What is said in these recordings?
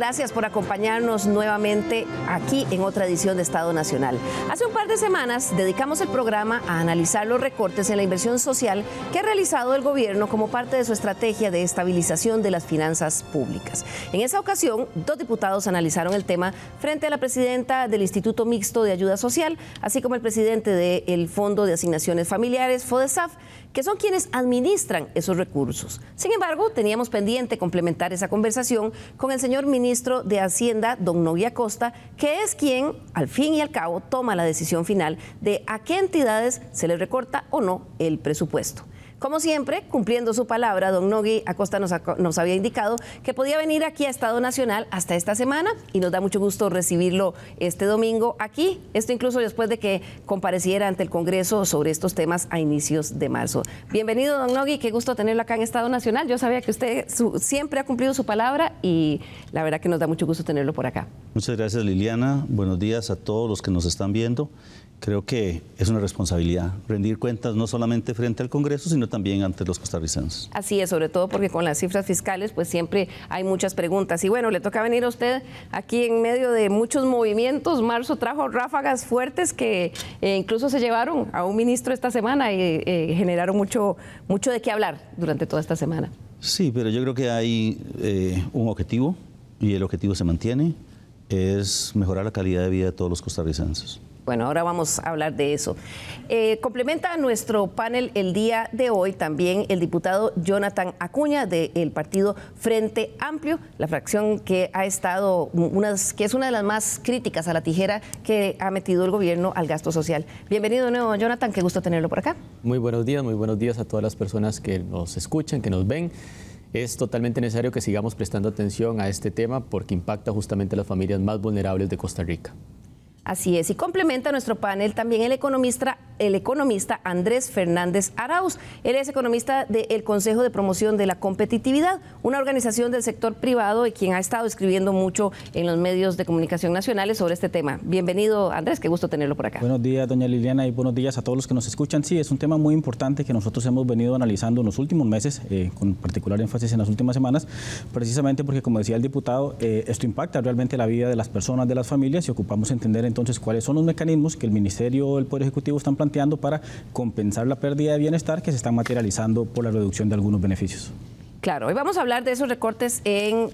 gracias por acompañarnos nuevamente aquí en otra edición de Estado Nacional. Hace un par de semanas dedicamos el programa a analizar los recortes en la inversión social que ha realizado el gobierno como parte de su estrategia de estabilización de las finanzas públicas. En esa ocasión, 2 diputados analizaron el tema frente a la presidenta del Instituto Mixto de Ayuda Social, así como el presidente del Fondo de Asignaciones Familiares, FODESAF, que son quienes administran esos recursos. Sin embargo, teníamos pendiente complementar esa conversación con el señor ministro de Hacienda, don Nogui Acosta, que es quien, al fin y al cabo, toma la decisión final de a qué entidades se les recorta o no el presupuesto. Como siempre, cumpliendo su palabra, don Nogui Acosta nos había indicado que podía venir aquí a Estado Nacional hasta esta semana y nos da mucho gusto recibirlo este domingo aquí, esto incluso después de que compareciera ante el Congreso sobre estos temas a inicios de marzo. Bienvenido, don Nogui, qué gusto tenerlo acá en Estado Nacional. Yo sabía que usted siempre ha cumplido su palabra y la verdad que nos da mucho gusto tenerlo por acá. Muchas gracias, Liliana. Buenos días a todos los que nos están viendo. Creo que es una responsabilidad rendir cuentas no solamente frente al Congreso, sino también ante los costarricenses. Así es, sobre todo porque con las cifras fiscales pues siempre hay muchas preguntas. Y bueno, le toca venir a usted aquí en medio de muchos movimientos. Marzo trajo ráfagas fuertes que incluso se llevaron a un ministro esta semana y generaron mucho de qué hablar durante toda esta semana. Sí, pero yo creo que hay un objetivo y el objetivo se mantiene, es mejorar la calidad de vida de todos los costarricenses. Bueno, ahora vamos a hablar de eso. Complementa a nuestro panel el día de hoy también el diputado Jonathan Acuña del partido Frente Amplio, la fracción que ha estado, que es una de las más críticas a la tijera que ha metido el gobierno al gasto social. Bienvenido de nuevo, Jonathan, qué gusto tenerlo por acá. Muy buenos días a todas las personas que nos escuchan, que nos ven. Es totalmente necesario que sigamos prestando atención a este tema porque impacta justamente a las familias más vulnerables de Costa Rica. Así es, y complementa nuestro panel también el economista Andrés Fernández Arauz. Él es economista del Consejo de Promoción de la Competitividad, una organización del sector privado y quien ha estado escribiendo mucho en los medios de comunicación nacionales sobre este tema. Bienvenido, Andrés, qué gusto tenerlo por acá. Buenos días, doña Liliana, y buenos días a todos los que nos escuchan. Sí, es un tema muy importante que nosotros hemos venido analizando en los últimos meses, con particular énfasis en las últimas semanas, precisamente porque, como decía el diputado, esto impacta realmente la vida de las personas, de las familias, y ocupamos entender entonces cuáles son los mecanismos que el Ministerio o el Poder Ejecutivo están planteando para compensar la pérdida de bienestar que se están materializando por la reducción de algunos beneficios. Claro, hoy vamos a hablar de esos recortes en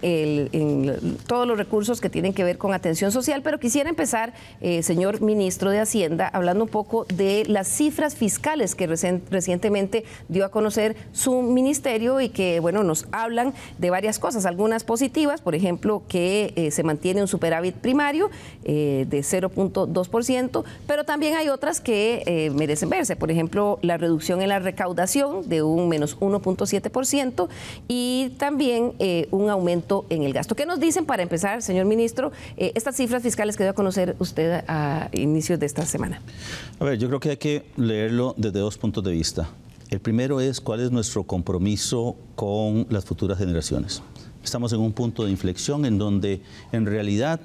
todos los recursos que tienen que ver con atención social, pero quisiera empezar, señor ministro de Hacienda, hablando un poco de las cifras fiscales que recientemente dio a conocer su ministerio y que, bueno, nos hablan de varias cosas, algunas positivas, por ejemplo, que se mantiene un superávit primario de 0.2%, pero también hay otras que merecen verse, por ejemplo, la reducción en la recaudación de un menos 1.7%, y también un aumento en el gasto. ¿Qué nos dicen para empezar, señor ministro, estas cifras fiscales que dio a conocer usted a inicios de esta semana? A ver, yo creo que hay que leerlo desde 2 puntos de vista. El primero es cuál es nuestro compromiso con las futuras generaciones. Estamos en un punto de inflexión en donde en realidad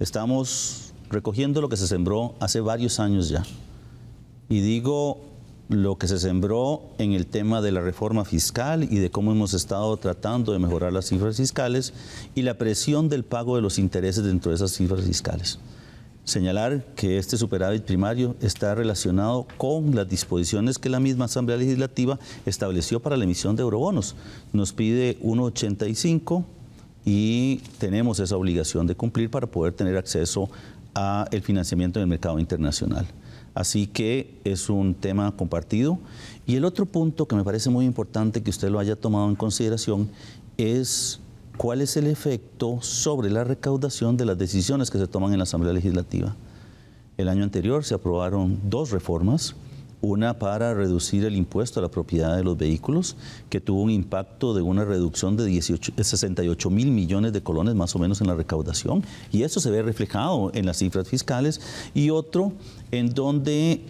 estamos recogiendo lo que se sembró hace varios años ya. Y digo lo que se sembró en el tema de la reforma fiscal y de cómo hemos estado tratando de mejorar las cifras fiscales y la presión del pago de los intereses dentro de esas cifras fiscales. Señalar que este superávit primario está relacionado con las disposiciones que la misma Asamblea Legislativa estableció para la emisión de eurobonos. Nos pide 1.85 y tenemos esa obligación de cumplir para poder tener acceso al financiamiento en el mercado internacional. Así que es un tema compartido. Y el otro punto que me parece muy importante que usted lo haya tomado en consideración es cuál es el efecto sobre la recaudación de las decisiones que se toman en la Asamblea Legislativa. El año anterior se aprobaron 2 reformas, una para reducir el impuesto a la propiedad de los vehículos, que tuvo un impacto de una reducción de 68 mil millones de colones más o menos en la recaudación, y eso se ve reflejado en las cifras fiscales, y otro en donde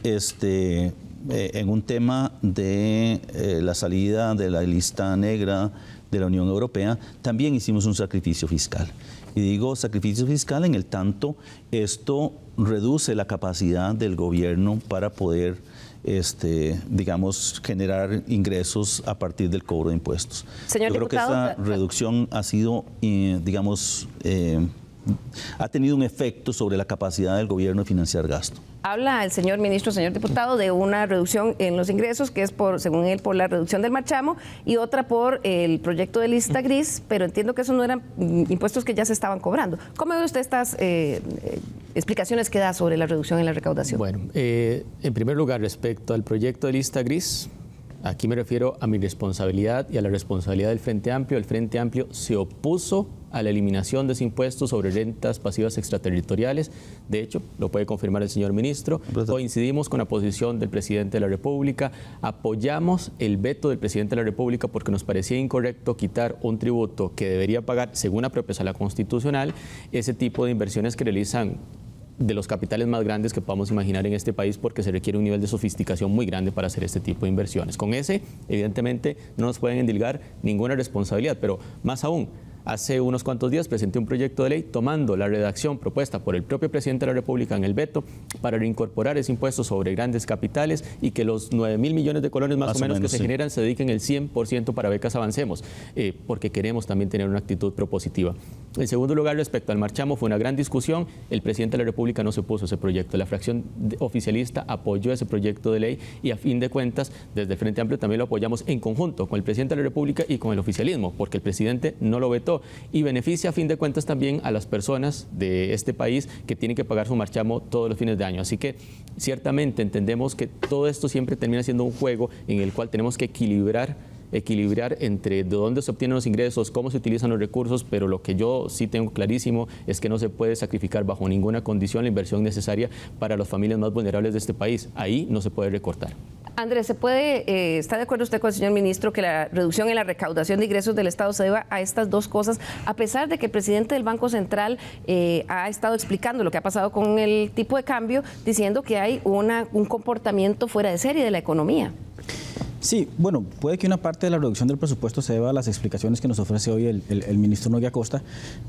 en un tema de la salida de la lista negra de la Unión Europea, también hicimos un sacrificio fiscal. Y digo sacrificio fiscal en el tanto esto reduce la capacidad del gobierno para poder digamos, generar ingresos a partir del cobro de impuestos. Señor Yo diputado, creo que esa reducción ha sido, digamos, ha tenido un efecto sobre la capacidad del gobierno de financiar gasto. habla el señor ministro, señor diputado, de una reducción en los ingresos, que es, según él, por la reducción del marchamo, y otra por el proyecto de lista gris, pero entiendo que esos no eran impuestos que ya se estaban cobrando. ¿Cómo ve usted estas explicaciones que da sobre la reducción en la recaudación? Bueno, en primer lugar, respecto al proyecto de lista gris, aquí me refiero a mi responsabilidad y a la responsabilidad del Frente Amplio. El Frente Amplio se opuso a la eliminación de ese impuesto sobre rentas pasivas extraterritoriales. De hecho, lo puede confirmar el señor ministro. Coincidimos con la posición del presidente de la República. Apoyamos el veto del presidente de la República porque nos parecía incorrecto quitar un tributo que debería pagar, según la propia sala constitucional, ese tipo de inversiones que realizan de los capitales más grandes que podamos imaginar en este país, porque se requiere un nivel de sofisticación muy grande para hacer este tipo de inversiones. Con ese, evidentemente, no nos pueden endilgar ninguna responsabilidad, pero más aún, hace unos cuantos días presenté un proyecto de ley tomando la redacción propuesta por el propio presidente de la República en el veto para reincorporar ese impuesto sobre grandes capitales y que los 9.000 millones de colones más o menos que se generan se dediquen el 100% para becas Avancemos, porque queremos también tener una actitud propositiva. En segundo lugar, respecto al marchamo, fue una gran discusión. El presidente de la República no se opuso a ese proyecto. La fracción oficialista apoyó ese proyecto de ley y, a fin de cuentas, desde el Frente Amplio también lo apoyamos en conjunto con el presidente de la República y con el oficialismo, porque el presidente no lo vetó y beneficia, a fin de cuentas, también a las personas de este país que tienen que pagar su marchamo todos los fines de año. Así que, ciertamente, entendemos que todo esto siempre termina siendo un juego en el cual tenemos que equilibrar entre de dónde se obtienen los ingresos, cómo se utilizan los recursos, pero lo que yo sí tengo clarísimo es que no se puede sacrificar bajo ninguna condición la inversión necesaria para las familias más vulnerables de este país. Ahí no se puede recortar. Andrés, ¿está de acuerdo usted con el señor ministro que la reducción en la recaudación de ingresos del Estado se deba a estas dos cosas, a pesar de que el presidente del Banco Central ha estado explicando lo que ha pasado con el tipo de cambio, diciendo que hay un comportamiento fuera de serie de la economía? Sí, bueno, puede que una parte de la reducción del presupuesto se deba a las explicaciones que nos ofrece hoy el ministro Nogui Acosta,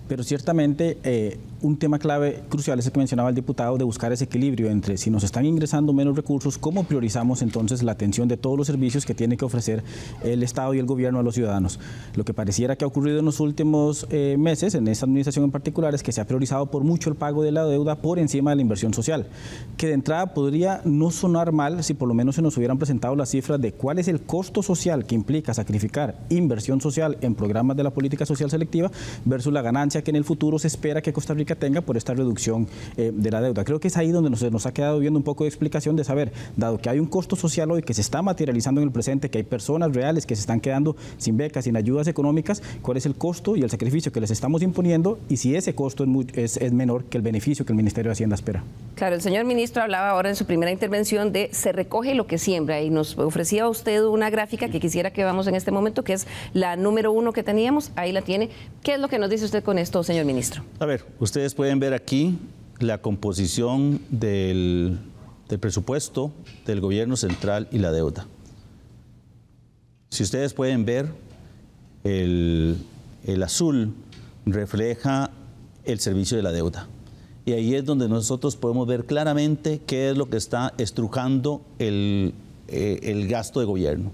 pero ciertamente un tema clave, crucial, es el que mencionaba el diputado, de buscar ese equilibrio entre si nos están ingresando menos recursos, cómo priorizamos entonces la atención de todos los servicios que tiene que ofrecer el Estado y el gobierno a los ciudadanos. Lo que pareciera que ha ocurrido en los últimos meses, en esta administración en particular, es que se ha priorizado por mucho el pago de la deuda por encima de la inversión social, que de entrada podría no sonar mal si por lo menos se nos hubieran presentado las cifras de cuál es el costo social que implica sacrificar inversión social en programas de la política social selectiva versus la ganancia que en el futuro se espera que Costa Rica tenga por esta reducción de la deuda. Creo que es ahí donde nos ha quedado viendo un poco de explicación de saber, dado que hay un costo social hoy que se está materializando en el presente, que hay personas reales que se están quedando sin becas, sin ayudas económicas, cuál es el costo y el sacrificio que les estamos imponiendo y si ese costo es menor que el beneficio que el Ministerio de Hacienda espera. Claro, el señor ministro hablaba ahora en su primera intervención de se recoge lo que siembra y nos ofrecía a usted una gráfica que quisiera que veamos en este momento, que es la número 1 que teníamos, ahí la tiene. ¿Qué es lo que nos dice usted con esto, señor ministro? A ver, ustedes pueden ver aquí la composición del presupuesto del gobierno central y la deuda. Si ustedes pueden ver, el azul refleja el servicio de la deuda. Y ahí es donde nosotros podemos ver claramente qué es lo que está estrujando el gasto de gobierno.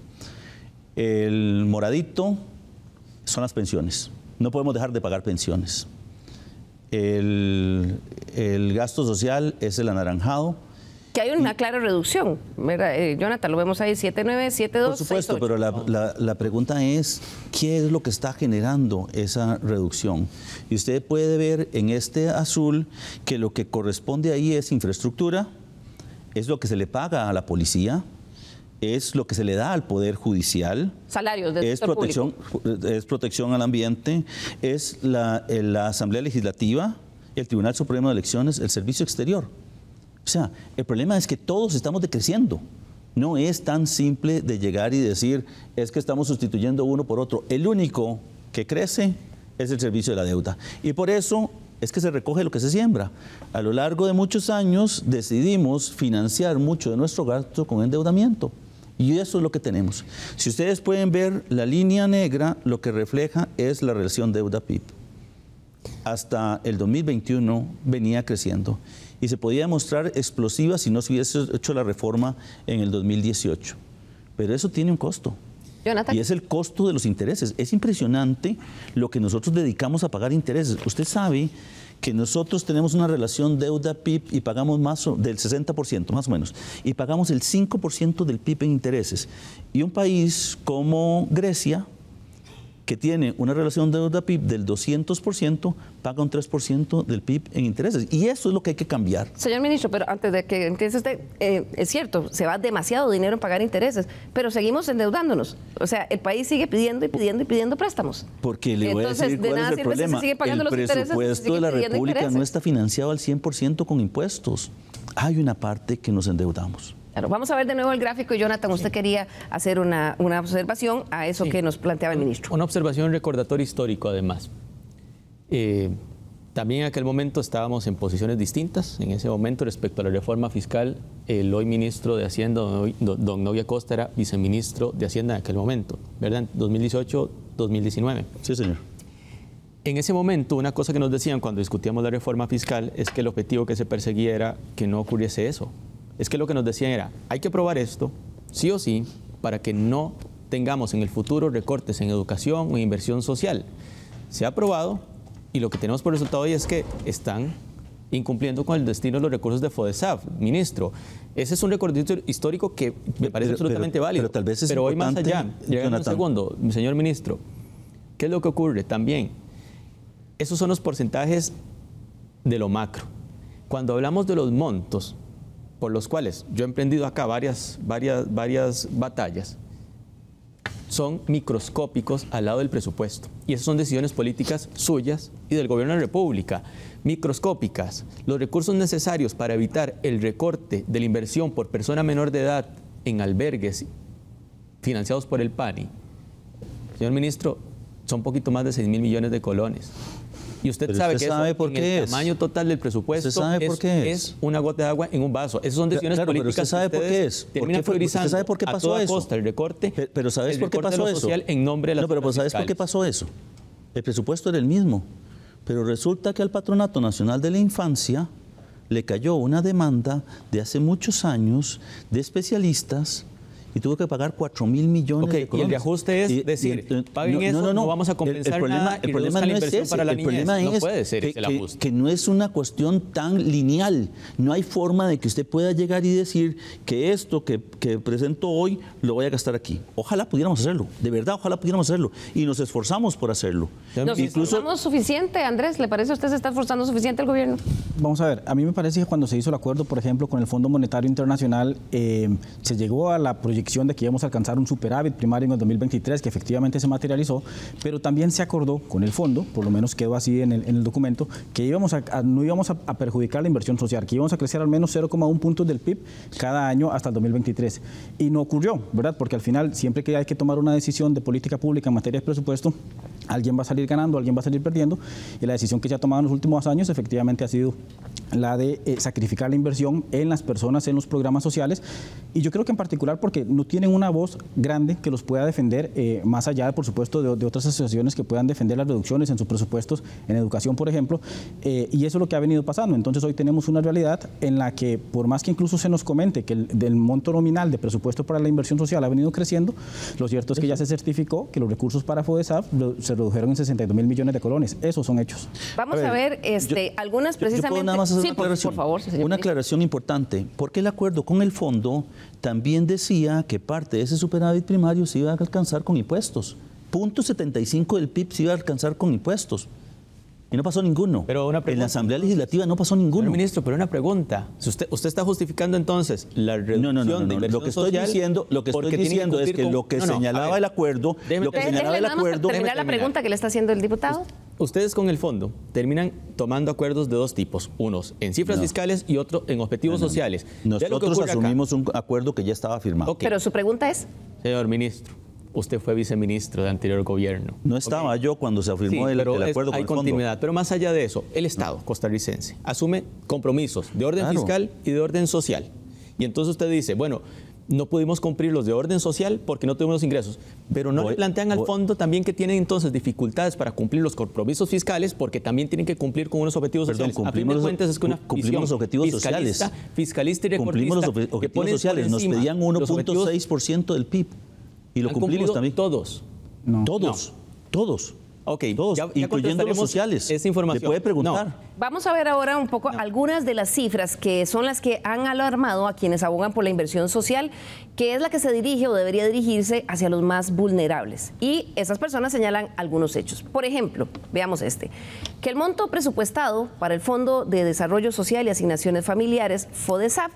El moradito son las pensiones. No podemos dejar de pagar pensiones. El gasto social es el anaranjado. Que hay una clara reducción, ¿verdad? Jonathan, lo vemos ahí, 7.9, 7.2. Por supuesto, 6.8. pero la pregunta es, ¿qué es lo que está generando esa reducción? Y usted puede ver en este azul que lo que corresponde ahí es infraestructura, es lo que se le paga a la policía, es lo que se le da al Poder Judicial. Salarios del es sector protección, público. Es protección al ambiente, es la Asamblea Legislativa, el Tribunal Supremo de Elecciones, el Servicio Exterior. O sea, el problema es que todos estamos decreciendo. No es tan simple de llegar y decir, es que estamos sustituyendo uno por otro. El único que crece es el servicio de la deuda. Y por eso es que se recoge lo que se siembra. A lo largo de muchos años decidimos financiar mucho de nuestro gasto con endeudamiento. Y eso es lo que tenemos. Si ustedes pueden ver, la línea negra lo que refleja es la relación deuda-PIB. Hasta el 2021 venía creciendo. y se podía demostrar explosiva si no se hubiese hecho la reforma en el 2018. Pero eso tiene un costo. Jonathan. Y es el costo de los intereses. Es impresionante lo que nosotros dedicamos a pagar intereses. Usted sabe que nosotros tenemos una relación deuda-PIB y pagamos más del 60%, más o menos, y pagamos el 5% del PIB en intereses. Y un país como Grecia, que tiene una relación deuda-PIB del 200%, paga un 3% del PIB en intereses. Y eso es lo que hay que cambiar. Señor ministro, pero antes de que empiece usted, es cierto, se va demasiado dinero en pagar intereses, pero seguimos endeudándonos. O sea, el país sigue pidiendo y pidiendo y pidiendo préstamos. Porque le voy a Entonces, decir de cuál nada es el sirve si se problema. sigue pagando los intereses, El presupuesto se sigue de la pidiendo República intereses. no está financiado al 100% con impuestos. Hay una parte que nos endeudamos. Claro, vamos a ver de nuevo el gráfico. Y Jonathan, usted quería hacer una observación a eso que nos planteaba el ministro. Una observación, un recordatorio histórico además. También en aquel momento estábamos en posiciones distintas. En ese momento, respecto a la reforma fiscal, el hoy ministro de Hacienda, don Novia Costa, era viceministro de Hacienda en aquel momento, ¿verdad? 2018-2019. Sí, señor. En ese momento, una cosa que nos decían cuando discutíamos la reforma fiscal es que el objetivo que se perseguía era que no ocurriese eso. Es que lo que nos decían era, hay que aprobar esto, sí o sí, para que no tengamos en el futuro recortes en educación o en inversión social. Se ha aprobado y lo que tenemos por resultado hoy es que están incumpliendo con el destino de los recursos de FODESAF. Ministro, ese es un recordatorio histórico que me parece absolutamente válido. Pero tal vez es hoy más importante, allá, llegando un Jonathan. segundo, señor ministro, ¿qué es lo que ocurre también? Esos son los porcentajes de lo macro. Cuando hablamos de los montos, por los cuales yo he emprendido acá varias batallas, son microscópicos al lado del presupuesto. Y esas son decisiones políticas suyas y del gobierno de la República. Microscópicas. Los recursos necesarios para evitar el recorte de la inversión por persona menor de edad en albergues financiados por el PANI, señor ministro, son un poquito más de 6.000 millones de colones. Y usted Pero sabe usted que sabe eso, por en qué el es. tamaño total del presupuesto Usted sabe por qué es una gota de agua en un vaso. Esas son decisiones Claro, pero políticas usted sabe que por ustedes qué es. terminan priorizando ¿Usted sabe por qué a pasó toda eso? costa el recorte. Pero ¿sabes el por qué recorte de pasó lo eso? social en nombre de las No, pero ¿sabes por qué fiscales. pasó eso? El presupuesto era el mismo, pero resulta que al Patronato Nacional de la Infancia le cayó una demanda de hace muchos años de especialistas y tuvo que pagar 4.000 millones de Y colones. el reajuste es decir, paguen eso, no vamos a compensar nada y reduzcan la inversión para la niñez. No puede ser ese el ajuste. Que no es una cuestión tan lineal. No hay forma de que usted pueda llegar y decir que esto que presento hoy lo voy a gastar aquí. Ojalá pudiéramos hacerlo, de verdad, ojalá pudiéramos hacerlo. Y nos esforzamos por hacerlo. ¿Nos esforzamos suficiente, Andrés? ¿Le parece a usted se está esforzando suficiente el gobierno? Vamos a ver, a mí me parece que cuando se hizo el acuerdo, por ejemplo, con el Fondo Monetario Internacional, se llegó a la proyección de que íbamos a alcanzar un superávit primario en el 2023, que efectivamente se materializó, pero también se acordó con el fondo, por lo menos quedó así en el documento, que no íbamos a perjudicar la inversión social, que íbamos a crecer al menos 0,1 puntos del PIB cada año hasta el 2023. Y no ocurrió, ¿verdad? Porque al final, siempre que hay que tomar una decisión de política pública en materia de presupuesto, alguien va a salir ganando, alguien va a salir perdiendo, y la decisión que se ha tomado en los últimos años efectivamente ha sido la de sacrificar la inversión en las personas, en los programas sociales, y yo creo que en particular porque no tienen una voz grande que los pueda defender, más allá, por supuesto, de otras asociaciones que puedan defender las reducciones en sus presupuestos, en educación, por ejemplo, y eso es lo que ha venido pasando. Entonces hoy tenemos una realidad en la que, por más que incluso se nos comente que del monto nominal de presupuesto para la inversión social ha venido creciendo, lo cierto es que ya se certificó que los recursos para FODESAF se redujeron en 62.000 millones de colones. Esos son hechos. Vamos a ver algunas precisamente... Yo puedo nada más hacer sí, una aclaración, por favor, señor una ministro. aclaración importante, porque el acuerdo con el fondo también decía que parte de ese superávit primario se iba a alcanzar con impuestos. 0.75 del PIB se iba a alcanzar con impuestos. Y no pasó ninguno. Pero una pregunta. En la Asamblea Legislativa no pasó ninguno. Señor ministro, pero una pregunta. Si usted está justificando entonces la reducción de inversión Lo que estoy social diciendo es que lo que señalaba el acuerdo, Terminar la pregunta que le está haciendo el diputado. Ustedes con el fondo terminan tomando acuerdos de dos tipos, unos en cifras fiscales y otro en objetivos sociales. Nosotros asumimos un acuerdo que ya estaba firmado. Okay. Pero su pregunta es... Señor ministro, usted fue viceministro del anterior gobierno. No estaba yo cuando se firmó el acuerdo con hay el fondo. continuidad, pero más allá de eso, el Estado costarricense asume compromisos de orden fiscal y de orden social. Y entonces usted dice, bueno, no pudimos cumplir los de orden social porque no tuvimos los ingresos. Pero no le plantean al fondo también que tienen entonces dificultades para cumplir los compromisos fiscales porque también tienen que cumplir con unos objetivos sociales. Cumplimos los objetivos sociales. Fiscalista y cumplimos los objetivos sociales. Nos pedían 1.6% del PIB. Y lo cumplimos también. Todos. No. Todos. Todos. Ok, todos, ya incluyendo los sociales. Esa información. Le puede preguntar. No. Vamos a ver ahora un poco algunas de las cifras que son las que han alarmado a quienes abogan por la inversión social, que es la que se dirige o debería dirigirse hacia los más vulnerables. Y esas personas señalan algunos hechos. Por ejemplo, veamos que el monto presupuestado para el Fondo de Desarrollo Social y Asignaciones Familiares, FODESAF,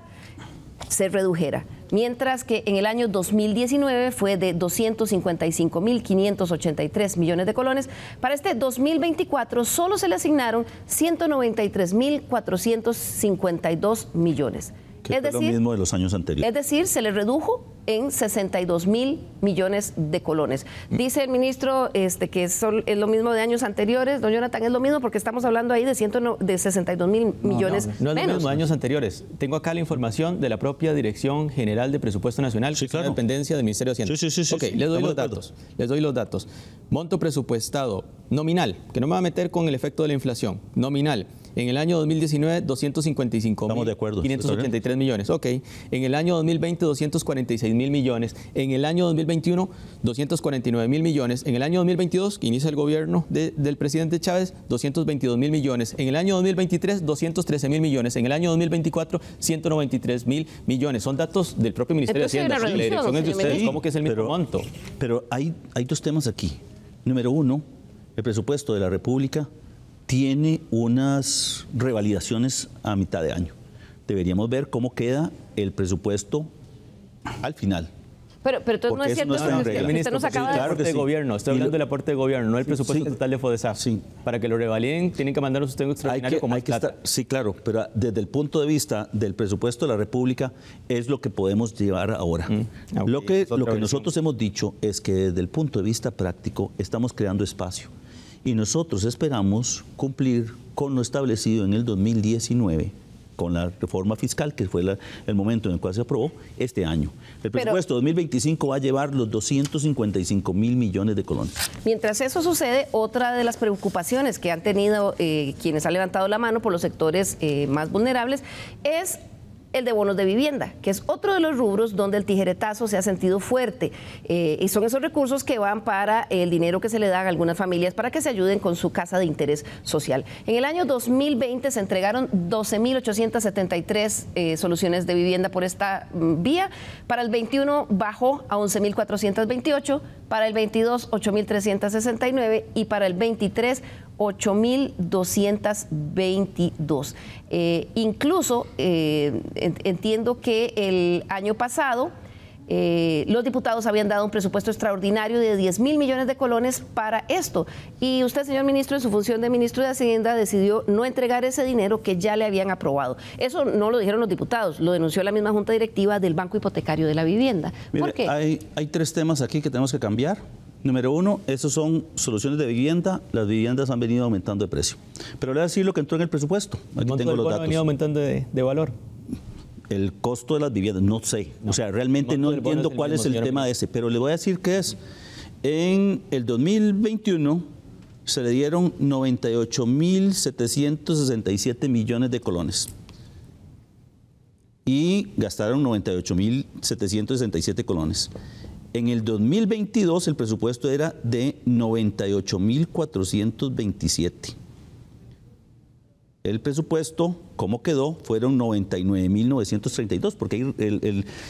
se redujera, mientras que en el año 2019 fue de 255.583 millones de colones. Para este 2024 solo se le asignaron 193.452 millones. Que es decir, lo mismo de los años anteriores. Es decir, se le redujo en 62.000 millones de colones. Dice el ministro que es lo mismo de años anteriores. Don Jonathan, es lo mismo porque estamos hablando ahí de 62.000 millones no es menos. lo mismo de años anteriores. Tengo acá la información de la propia Dirección General de Presupuesto Nacional, sí, claro. Dependencia del Ministerio de Hacienda. Sí. Ok, les doy los datos. Les doy los datos. Monto presupuestado nominal, que no me va a meter con el efecto de la inflación, nominal. En el año 2019, 255.583 millones. Ok. En el año 2020, 246.000 millones. En el año 2021, 249.000 millones. En el año 2022, que inicia el gobierno del presidente Chávez, 222.000 millones. En el año 2023, 213.000 millones. En el año 2024, 193.000 millones. Son datos del propio Ministerio de Hacienda. La dirección es de ustedes. ¿Cómo que es el mismo monto? Pero hay dos temas aquí. Número uno, el presupuesto de la República tiene unas revalidaciones a mitad de año. Deberíamos ver cómo queda el presupuesto al final. Pero entonces no es cierto que usted nos acaba de... Claro que sí. Gobierno, estoy hablando del aporte de gobierno, no el presupuesto total de FODESAF. Sí. Para que lo revaliden, tienen que mandar un sustento extraordinario como hay plata. Sí, claro, pero desde el punto de vista del presupuesto de la República es lo que podemos llevar ahora. Lo que nosotros hemos dicho es que desde el punto de vista práctico estamos creando espacio. Y nosotros esperamos cumplir con lo establecido en el 2019, con la reforma fiscal, que fue el momento en el cual se aprobó este año. El presupuesto 2025 va a llevar los 255.000 millones de colones. Mientras eso sucede, otra de las preocupaciones que han tenido quienes han levantado la mano por los sectores más vulnerables es el de bonos de vivienda, que es otro de los rubros donde el tijeretazo se ha sentido fuerte. Y son esos recursos que van para el dinero que se le da a algunas familias para que se ayuden con su casa de interés social. En el año 2020 se entregaron 12.873 soluciones de vivienda por esta vía. Para el 21 bajó a 11.428, para el 22 8.369 y para el 23 8.222. Incluso entiendo que el año pasado los diputados habían dado un presupuesto extraordinario de 10.000 millones de colones para esto. Y usted, señor ministro, en su función de ministro de Hacienda, decidió no entregar ese dinero que ya le habían aprobado. Eso no lo dijeron los diputados, lo denunció la misma Junta Directiva del Banco Hipotecario de la Vivienda. ¿Por qué? Hay tres temas aquí que tenemos que cambiar. Número uno, esos son soluciones de vivienda. Las viviendas han venido aumentando de precio. Pero le voy a decir lo que entró en el presupuesto. Aquí tengo los datos. ¿Ha venido aumentando de valor? El costo de las viviendas, no sé. O sea, realmente no entiendo cuál es el tema ese. Pero le voy a decir que es, en el 2021 se le dieron 98.767 millones de colones. Y gastaron 98.767 colones. En el 2022 el presupuesto era de 98.427. El presupuesto, ¿cómo quedó? Fueron 99.932, porque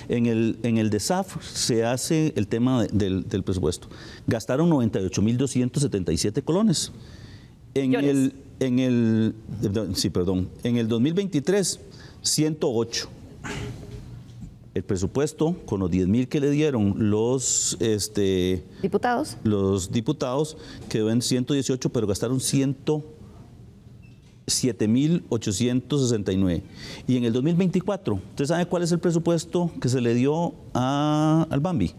en el DESAF se hace el tema del presupuesto. Gastaron 98.277 colones. En el 2023, 108. El presupuesto, con los 10.000 que le dieron los diputados, quedó en 118, pero gastaron 7.869. Y en el 2024, ¿usted sabe cuál es el presupuesto que se le dio al BAMBI, el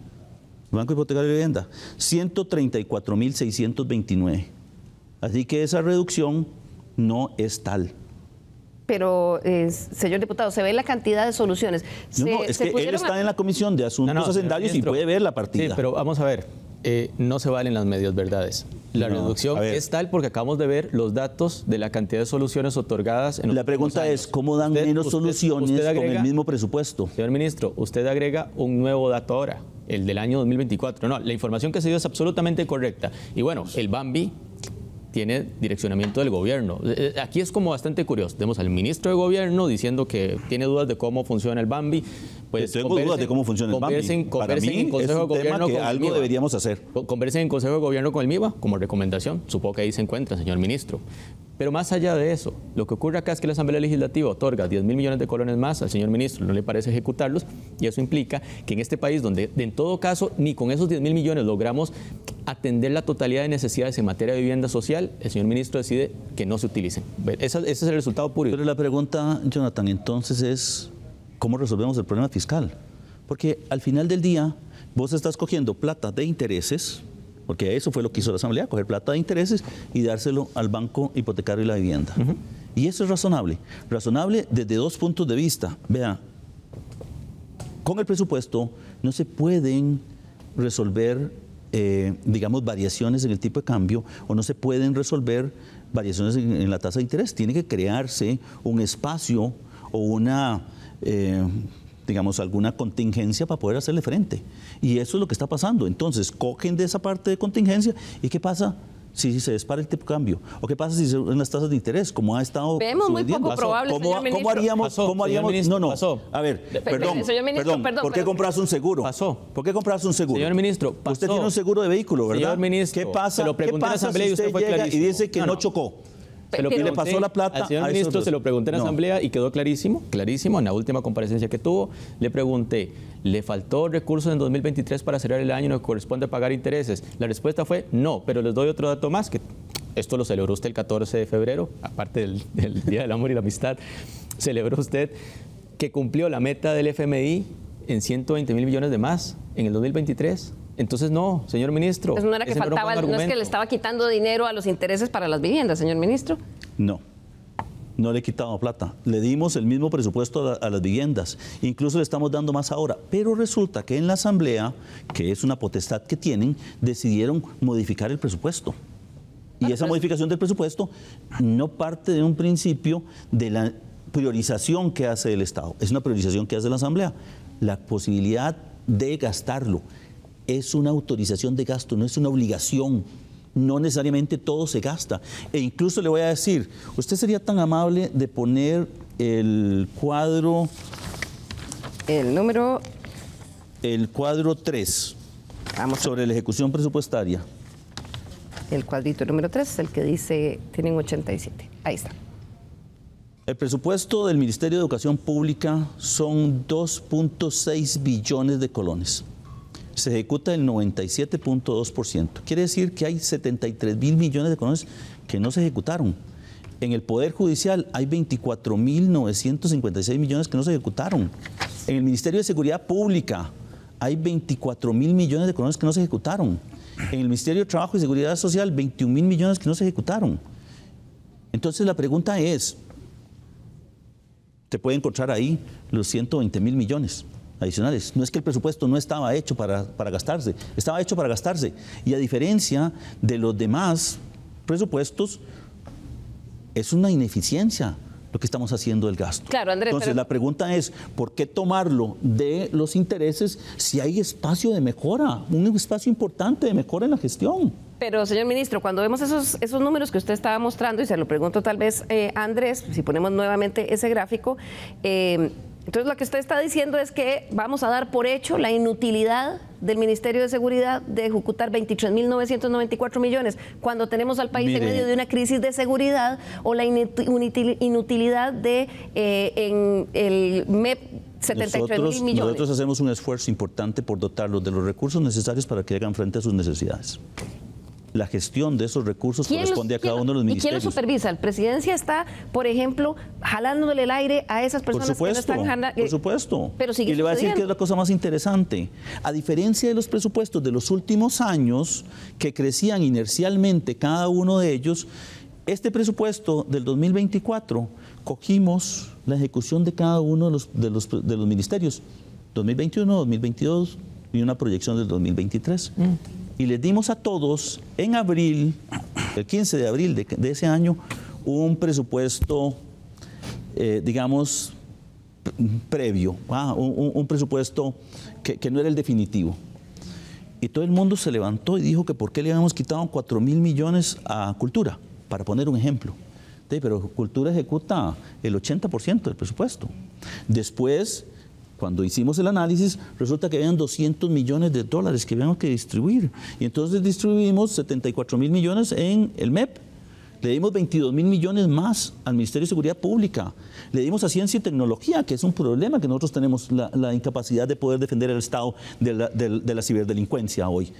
Banco Hipotecario de Vivienda? 134.629. Así que esa reducción no es tal. Pero, señor diputado, se ve la cantidad de soluciones. No, es que él está en la Comisión de Asuntos Hacendarios y puede ver la partida. Sí, pero vamos a ver, no se valen las medias verdades. La reducción es tal porque acabamos de ver los datos de la cantidad de soluciones otorgadas. La pregunta es, ¿cómo dan menos soluciones con el mismo presupuesto? Señor ministro, usted agrega un nuevo dato ahora, el del año 2024. No, la información que se dio es absolutamente correcta. Y bueno, el Bambi tiene direccionamiento del gobierno. Aquí es como bastante curioso. Tenemos al ministro de gobierno diciendo que tiene dudas de cómo funciona el Bambi. Pues tengo dudas de cómo funciona el Bambi. Para mí es un tema que algo deberíamos hacer. Conversen en Consejo de Gobierno con el MIBA como recomendación. Supongo que ahí se encuentra, señor ministro. Pero más allá de eso, lo que ocurre acá es que la Asamblea Legislativa otorga 10.000 millones de colones más al señor ministro, no le parece ejecutarlos, y eso implica que en este país, donde en todo caso ni con esos 10.000 millones logramos atender la totalidad de necesidades en materia de vivienda social, el señor ministro decide que no se utilicen. Ese es el resultado puro. Pero la pregunta, Jonathan, entonces es, ¿cómo resolvemos el problema fiscal? Porque al final del día, vos estás cogiendo plata de intereses, porque eso fue lo que hizo la Asamblea, coger plata de intereses y dárselo al Banco Hipotecario y la Vivienda. Y eso es razonable. Razonable desde dos puntos de vista. Vea, con el presupuesto no se pueden resolver, digamos, variaciones en el tipo de cambio o no se pueden resolver variaciones en la tasa de interés. Tiene que crearse un espacio o una... digamos, alguna contingencia para poder hacerle frente. Y eso es lo que está pasando. Entonces, cogen de esa parte de contingencia y ¿qué pasa si se dispara el tipo de cambio? ¿O qué pasa si se suben las tasas de interés? Como ha estado Vemos sucediendo. Muy poco probable, señor ministro. ¿Cómo haríamos? Pasó. A ver, perdón. ¿Por qué compras un seguro? Pasó. ¿Por qué compras un seguro? Señor ministro, pasó. Usted tiene un seguro de vehículo, ¿verdad? Señor ministro, ¿qué pasa? se lo pregunté en la Asamblea y usted fue llega clarísimo. y dice que no chocó? Y le pasó la plata al señor ministro, se lo pregunté en la Asamblea y quedó clarísimo, en la última comparecencia que tuvo. Le pregunté, ¿le faltó recursos en 2023 para cerrar el año y no corresponde pagar intereses? La respuesta fue no, pero les doy otro dato más, que esto lo celebró usted el 14 de febrero, aparte del Día del Amor y la Amistad, celebró usted que cumplió la meta del FMI en 120.000 millones de más en el 2023. Entonces, no, señor ministro. Pues no era que faltaba, no es que le estaba quitando dinero a los intereses para las viviendas, señor ministro. No le he quitado plata. Le dimos el mismo presupuesto a las viviendas. Incluso le estamos dando más ahora. Pero resulta que en la Asamblea, que es una potestad que tienen, decidieron modificar el presupuesto. Y esa modificación del presupuesto no parte de un principio de la priorización que hace el Estado. Es una priorización que hace la Asamblea. La posibilidad de gastarlo. Es una autorización de gasto, no es una obligación. No necesariamente todo se gasta. E incluso le voy a decir, usted sería tan amable de poner el cuadro... El cuadro 3, sobre la ejecución presupuestaria. El cuadrito número 3 es el que dice, tienen 87. Ahí está. El presupuesto del Ministerio de Educación Pública son 2.6 billones de colones. Se ejecuta el 97.2%. Quiere decir que hay 73.000 millones de colones que no se ejecutaron. En el Poder Judicial hay 24.956 millones que no se ejecutaron. En el Ministerio de Seguridad Pública hay 24.000 millones de colones que no se ejecutaron. En el Ministerio de Trabajo y Seguridad Social, 21.000 millones que no se ejecutaron. Entonces la pregunta es, te puede encontrar ahí los 120.000 millones adicionales. No es que el presupuesto no estaba hecho para gastarse, estaba hecho para gastarse. Y a diferencia de los demás presupuestos, es una ineficiencia lo que estamos haciendo del gasto. Claro, Andrés, entonces la pregunta es, ¿por qué tomarlo de los intereses si hay espacio de mejora, un espacio importante de mejora en la gestión? Pero, señor ministro, cuando vemos esos números que usted estaba mostrando, y se lo pregunto tal vez a Andrés, si ponemos nuevamente ese gráfico, entonces lo que usted está diciendo es que vamos a dar por hecho la inutilidad del Ministerio de Seguridad de ejecutar 23.994 millones cuando tenemos al país en medio de una crisis de seguridad, o la inutilidad de en el MEP 73.000 millones. Nosotros hacemos un esfuerzo importante por dotarlos de los recursos necesarios para que hagan frente a sus necesidades. La gestión de esos recursos corresponde a cada uno de los ministerios. ¿Y quién lo supervisa? ¿La presidencia está, por ejemplo, jalándole el aire a esas personas que no están jalando? Por supuesto. Pero sigue y le voy a decir que es la cosa más interesante. A diferencia de los presupuestos de los últimos años, que crecían inercialmente cada uno de ellos, este presupuesto del 2024 cogimos la ejecución de cada uno de los ministerios, 2021, 2022 y una proyección del 2023. Y les dimos a todos en abril, el 15 de abril de ese año, un presupuesto, digamos, previo, un presupuesto que no era el definitivo. Y todo el mundo se levantó y dijo que por qué le habíamos quitado 4.000 millones a cultura, para poner un ejemplo. Pero cultura ejecuta el 80% del presupuesto. Después, cuando hicimos el análisis, resulta que habían 200 millones de dólares que habíamos que distribuir. Y entonces distribuimos 74.000 millones en el MEP. Le dimos 22.000 millones más al Ministerio de Seguridad Pública. Le dimos a Ciencia y Tecnología, que es un problema que nosotros tenemos, la incapacidad de poder defender el Estado de la ciberdelincuencia hoy.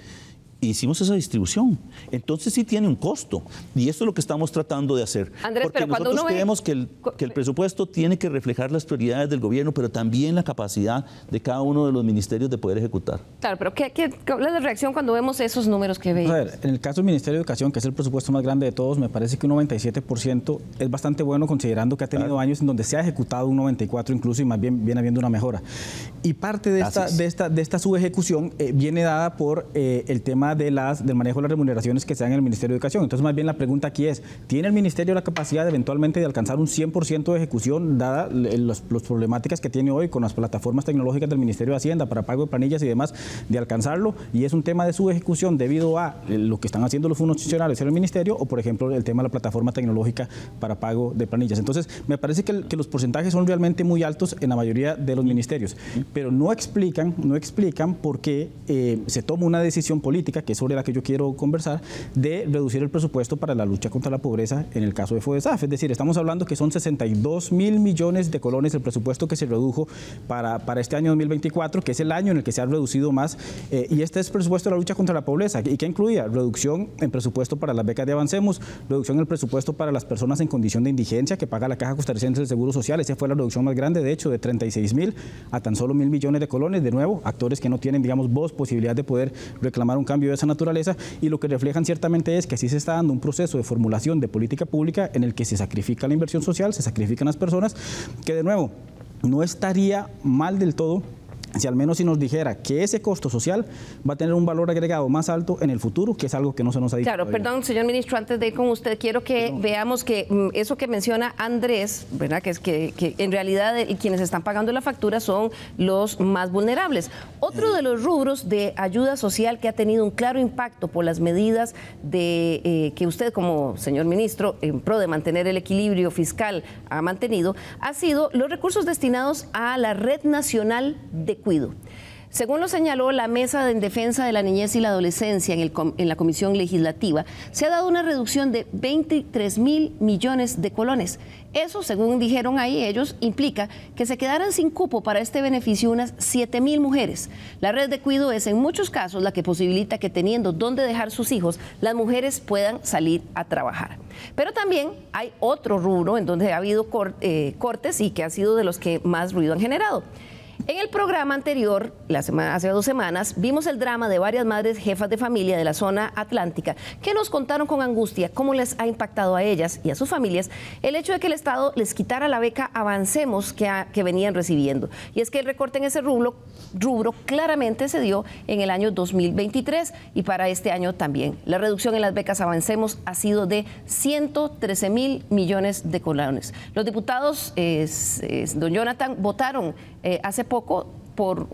Hicimos esa distribución. Entonces sí tiene un costo. Y eso es lo que estamos tratando de hacer. Andrés, porque nosotros creemos que el presupuesto tiene que reflejar las prioridades del gobierno, pero también la capacidad de cada uno de los ministerios de poder ejecutar. Claro, pero ¿cuál es la reacción cuando vemos esos números que veis? A ver, en el caso del Ministerio de Educación, que es el presupuesto más grande de todos, me parece que un 97% es bastante bueno, considerando que ha tenido años en donde se ha ejecutado un 94% incluso, y más bien viene habiendo una mejora. Y parte de esta subejecución viene dada por el tema del manejo de las remuneraciones que se dan en el Ministerio de Educación. Entonces, más bien la pregunta aquí es, ¿tiene el Ministerio la capacidad eventualmente de alcanzar un 100% de ejecución, dada las problemáticas que tiene hoy con las plataformas tecnológicas del Ministerio de Hacienda para pago de planillas y demás, de alcanzarlo? Y es un tema de subejecución debido a lo que están haciendo los funcionarios en el Ministerio, o por ejemplo el tema de la plataforma tecnológica para pago de planillas. Entonces, me parece que los porcentajes son realmente muy altos en la mayoría de los ministerios, pero no explican por qué se toma una decisión política, que es sobre la que yo quiero conversar, de reducir el presupuesto para la lucha contra la pobreza en el caso de FODESAF. Es decir, estamos hablando que son 62.000 millones de colones el presupuesto que se redujo para este año 2024, que es el año en el que se ha reducido más, y este es el presupuesto de la lucha contra la pobreza. ¿Y qué incluía? Reducción en presupuesto para las becas de Avancemos, reducción en el presupuesto para las personas en condición de indigencia que paga la Caja Costarricense del Seguro Social. Esa fue la reducción más grande, de hecho, de 36.000 a tan solo 1.000 millones de colones. De nuevo, actores que no tienen, digamos, voz, posibilidad de poder reclamar un cambio de esa naturaleza, y lo que reflejan ciertamente es que así se está dando un proceso de formulación de política pública en el que se sacrifica la inversión social, se sacrifican las personas, que de nuevo no estaría mal del todo si al menos si nos dijera que ese costo social va a tener un valor agregado más alto en el futuro, que es algo que no se nos ha dicho. Claro, perdón, señor ministro, antes de ir con usted, quiero que veamos que eso que menciona Andrés, ¿verdad? Que es que en realidad quienes están pagando la factura son los más vulnerables. Otro de los rubros de ayuda social que ha tenido un claro impacto por las medidas que usted como señor ministro, en pro de mantener el equilibrio fiscal, ha mantenido, ha sido los recursos destinados a la Red Nacional de Cuido. Según lo señaló la Mesa en Defensa de la Niñez y la Adolescencia en la Comisión Legislativa, se ha dado una reducción de 23.000 millones de colones. Eso, según dijeron ahí ellos, implica que se quedaran sin cupo para este beneficio unas 7.000 mujeres. La red de cuido es en muchos casos la que posibilita que, teniendo dónde dejar sus hijos, las mujeres puedan salir a trabajar. Pero también hay otro rubro en donde ha habido cortes y que ha sido de los que más ruido han generado. En el programa anterior, hace 2 semanas, vimos el drama de varias madres jefas de familia de la zona atlántica que nos contaron con angustia cómo les ha impactado a ellas y a sus familias el hecho de que el Estado les quitara la beca Avancemos que venían recibiendo. Y es que el recorte en ese rubro claramente se dio en el año 2023 y para este año también. La reducción en las becas Avancemos ha sido de 113.000 millones de colones. Los diputados, don Jonathan, votaron hace poco por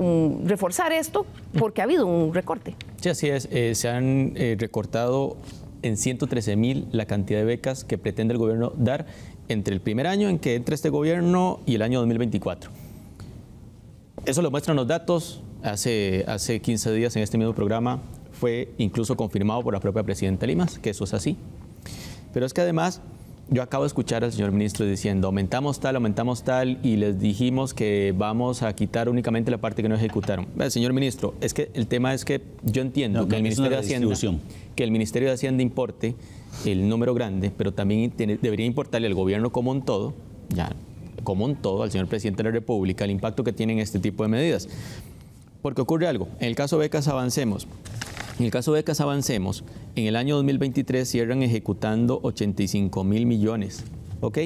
reforzar esto porque ha habido un recorte. Sí, así es. Se han recortado en 113.000 la cantidad de becas que pretende el gobierno dar entre el primer año en que entre este gobierno y el año 2024. Eso lo muestran los datos. Hace 15 días en este mismo programa fue incluso confirmado por la propia presidenta Limas que eso es así. Pero es que además yo acabo de escuchar al señor ministro diciendo aumentamos tal y les dijimos que vamos a quitar únicamente la parte que no ejecutaron. Señor ministro, es que el tema es que yo entiendo que el Ministerio de Hacienda importe el número grande, pero también debería importarle al gobierno como un todo, al señor presidente de la República, el impacto que tienen este tipo de medidas. Porque ocurre algo, en el caso de becas Avancemos, en el año 2023 cierran ejecutando 85.000 millones, ¿ok?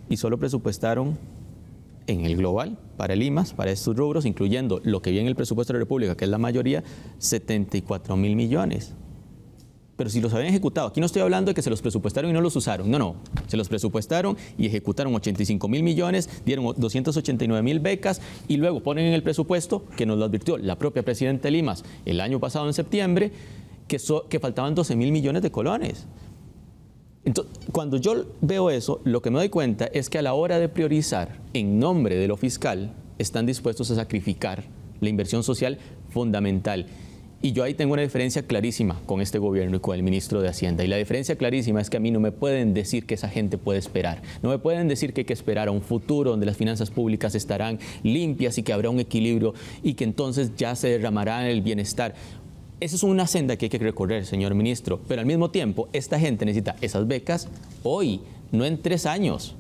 y solo presupuestaron en el global, para el IMAS, para estos rubros, incluyendo lo que viene en el presupuesto de la República, que es la mayoría, 74.000 millones. Pero si los habían ejecutado, aquí no estoy hablando de que se los presupuestaron y no los usaron, no, se los presupuestaron y ejecutaron 85.000 millones, dieron 289.000 becas y luego ponen en el presupuesto, que nos lo advirtió la propia presidenta del IMAS el año pasado en septiembre, que faltaban 12.000 millones de colones. Entonces, cuando yo veo eso, lo que me doy cuenta es que a la hora de priorizar en nombre de lo fiscal, están dispuestos a sacrificar la inversión social fundamental. Y yo ahí tengo una diferencia clarísima con este gobierno y con el ministro de Hacienda. Y la diferencia clarísima es que a mí no me pueden decir que esa gente puede esperar. No me pueden decir que hay que esperar a un futuro donde las finanzas públicas estarán limpias y que habrá un equilibrio y que entonces ya se derramará el bienestar. Esa es una senda que hay que recorrer, señor ministro, pero al mismo tiempo esta gente necesita esas becas hoy, no en 3 años,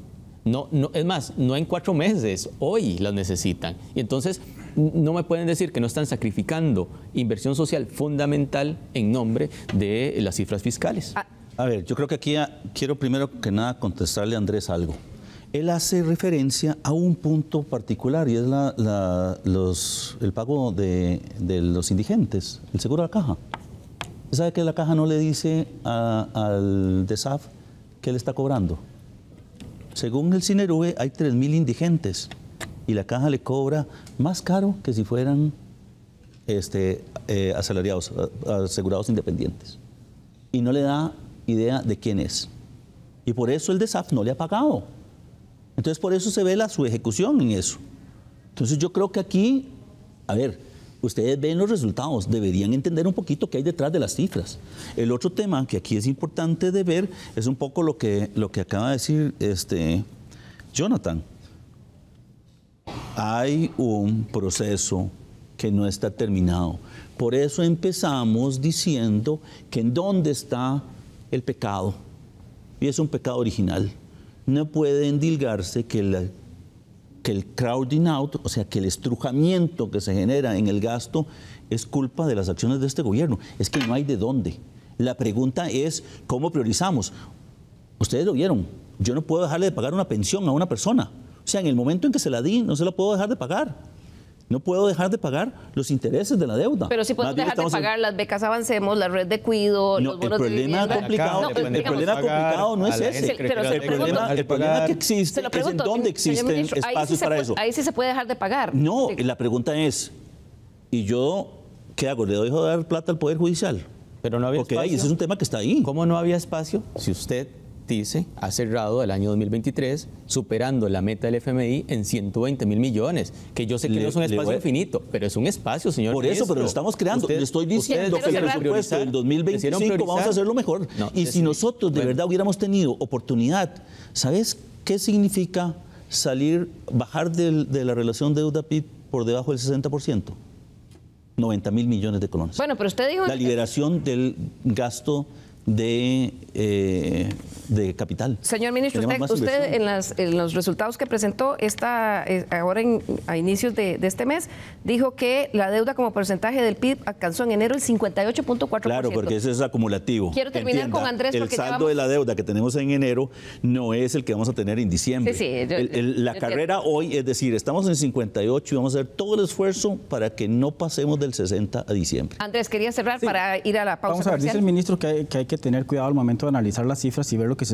no, es más, no en 4 meses, hoy las necesitan. Y entonces no me pueden decir que no están sacrificando inversión social fundamental en nombre de las cifras fiscales. A ver, yo creo que aquí quiero primero que nada contestarle a Andrés algo. Él hace referencia a un punto particular y es el pago de los indigentes, el seguro a la caja. ¿Sabe que la caja no le dice al DESAF que le está cobrando? Según el Cinerube hay 3.000 indigentes y la caja le cobra más caro que si fueran asalariados, asegurados independientes. Y no le da idea de quién es. Y por eso el DESAF no le ha pagado. Entonces, por eso se ve su ejecución en eso. Entonces, yo creo que aquí, a ver, ustedes ven los resultados, deberían entender un poquito qué hay detrás de las cifras. El otro tema que aquí es importante de ver es un poco lo que acaba de decir Jonathan. Hay un proceso que no está terminado. Por eso empezamos diciendo que en dónde está el pecado. Y es un pecado original. No puede endilgarse que el crowding out, o sea, que el estrujamiento que se genera en el gasto es culpa de las acciones de este gobierno. Es que no hay de dónde. La pregunta es, ¿cómo priorizamos? Ustedes lo vieron. Yo no puedo dejarle de pagar una pensión a una persona. O sea, en el momento en que se la di, no se la puedo dejar de pagar. No puedo dejar de pagar los intereses de la deuda. Pero sí podemos dejar de pagar las becas Avancemos, la red de cuido, los bonos de vivienda. El problema complicado no es ese. El problema que existe es en dónde existen espacios para eso. Ahí sí se puede dejar de pagar. No, la pregunta es, ¿y yo qué hago? ¿Le dejo de dar plata al Poder Judicial? Pero no había espacio. Porque ese es un tema que está ahí. ¿Cómo no había espacio si usted dice, ha cerrado el año 2023 superando la meta del FMI en 120.000 millones, que yo sé que no es un espacio infinito, pero es un espacio, señor Por ministro. eso, pero lo estamos creando. Le estoy diciendo que el presupuesto del 2025 vamos a hacerlo mejor. No, y si nosotros de verdad hubiéramos tenido oportunidad, ¿sabes qué significa bajar de la relación deuda-PIB por debajo del 60%? 90.000 millones de colones. Bueno, pero usted dijo... La liberación del gasto de capital. Señor ministro, usted en los resultados que presentó ahora a inicios de este mes, dijo que la deuda como porcentaje del PIB alcanzó en enero el 58.4%. Claro, porque ese es acumulativo. Quiero terminar con Andrés. El saldo de la deuda que tenemos en enero no es el que vamos a tener en diciembre. La carrera hoy, es decir, estamos en 58 y vamos a hacer todo el esfuerzo para que no pasemos del 60 a diciembre. Andrés, quería cerrar para ir a la pausa. Vamos a ver, dice el ministro que hay que tener cuidado al momento de analizar las cifras y ver lo que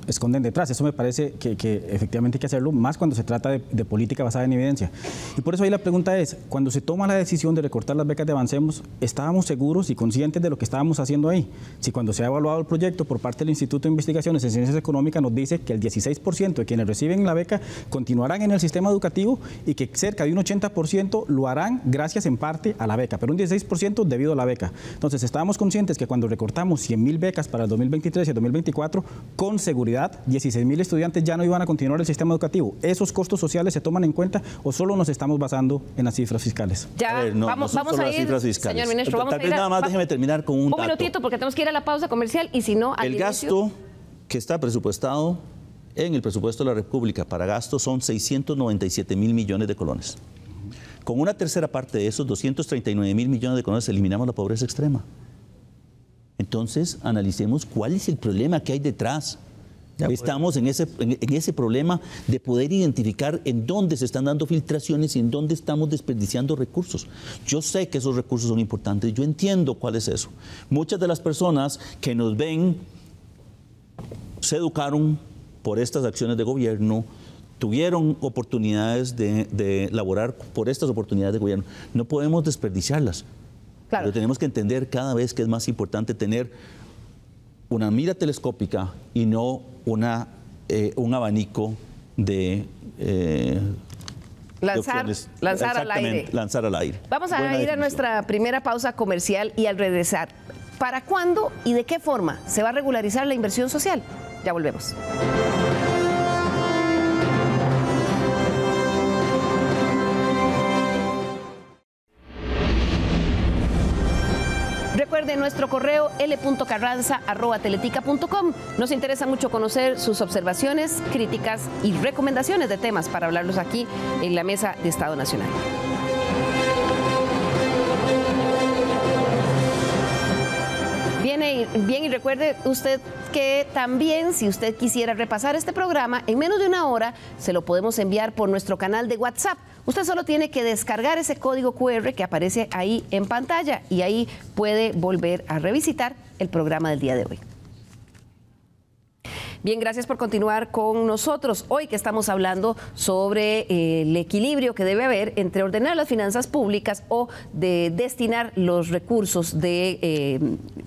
esconden detrás. Eso me parece que efectivamente hay que hacerlo, más cuando se trata de política basada en evidencia. Y por eso ahí la pregunta es, cuando se toma la decisión de recortar las becas de Avancemos, ¿estábamos seguros y conscientes de lo que estábamos haciendo ahí? Si cuando se ha evaluado el proyecto por parte del Instituto de Investigaciones en Ciencias Económicas nos dice que el 16% de quienes reciben la beca continuarán en el sistema educativo y que cerca de un 80% lo harán gracias en parte a la beca, pero un 16% debido a la beca. Entonces, estábamos conscientes que cuando recortamos 100.000 becas para el 2023 y el 2024, con seguridad 16.000 estudiantes ya no iban a continuar el sistema educativo. ¿Esos costos sociales se toman en cuenta o solo nos estamos basando en las cifras fiscales? Ya, vamos a ir, cifras fiscales. Señor ministro, vamos a ir nada más déjeme terminar con un dato. Un minutito, porque tenemos que ir a la pausa comercial y si no, al inicio... gasto que está presupuestado en el presupuesto de la República para gastos son 697.000 millones de colones. Con una tercera parte de esos 239.000 millones de colones eliminamos la pobreza extrema. Entonces, analicemos cuál es el problema que hay detrás. Estamos en ese problema de poder identificar en dónde se están dando filtraciones y en dónde estamos desperdiciando recursos. Yo sé que esos recursos son importantes, yo entiendo cuál es eso. Muchas de las personas que nos ven se educaron por estas acciones de gobierno, tuvieron oportunidades de laborar por estas oportunidades de gobierno. No podemos desperdiciarlas. Claro. Pero tenemos que entender cada vez que es más importante tener una mira telescópica y no un abanico de lanzar al aire. Lanzar al aire. Vamos a ir a nuestra primera pausa comercial y al regresar, ¿para cuándo y de qué forma se va a regularizar la inversión social? Ya volvemos. Recuerde nuestro correo l.carranza@teletica.com. Nos interesa mucho conocer sus observaciones, críticas y recomendaciones de temas para hablarlos aquí en la Mesa de Estado Nacional. Bien, y recuerde usted que también, si usted quisiera repasar este programa, en menos de una hora se lo podemos enviar por nuestro canal de WhatsApp. Usted solo tiene que descargar ese código QR que aparece ahí en pantalla y ahí puede volver a revisitar el programa del día de hoy. Bien, gracias por continuar con nosotros. Hoy que estamos hablando sobre el equilibrio que debe haber entre ordenar las finanzas públicas o de destinar los recursos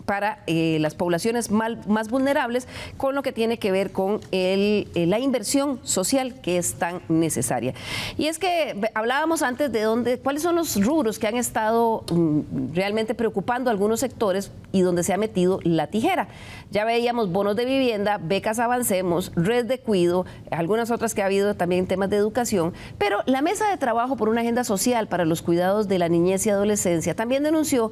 para las poblaciones más vulnerables con lo que tiene que ver con la inversión social que es tan necesaria. Y es que hablábamos antes de cuáles son los rubros que han estado realmente preocupando a algunos sectores y donde se ha metido la tijera. Ya veíamos bonos de vivienda, becas Avancemos, Red de Cuido, algunas otras que ha habido también temas de educación, pero la Mesa de Trabajo por una Agenda Social para los Cuidados de la Niñez y Adolescencia también denunció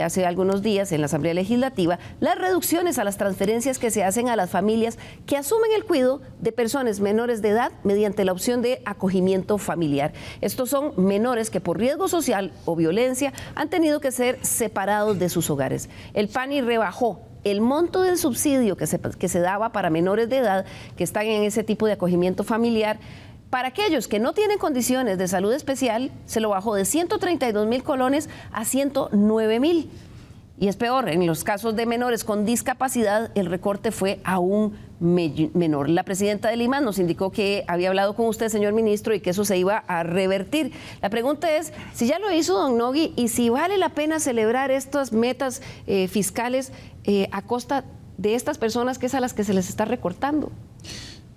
hace algunos días en la Asamblea Legislativa las reducciones a las transferencias que se hacen a las familias que asumen el cuidado de personas menores de edad mediante la opción de acogimiento familiar. Estos son menores que por riesgo social o violencia han tenido que ser separados de sus hogares. El PANI rebajó el monto del subsidio que se daba para menores de edad que están en ese tipo de acogimiento familiar. Para aquellos que no tienen condiciones de salud especial, se lo bajó de 132.000 colones a 109.000. Y es peor, en los casos de menores con discapacidad, el recorte fue aún menor. La presidenta del IMAS nos indicó que había hablado con usted, señor ministro, y que eso se iba a revertir. La pregunta es si ya lo hizo don Nogui y si vale la pena celebrar estas metas fiscales a costa de estas personas que es a las que se les está recortando.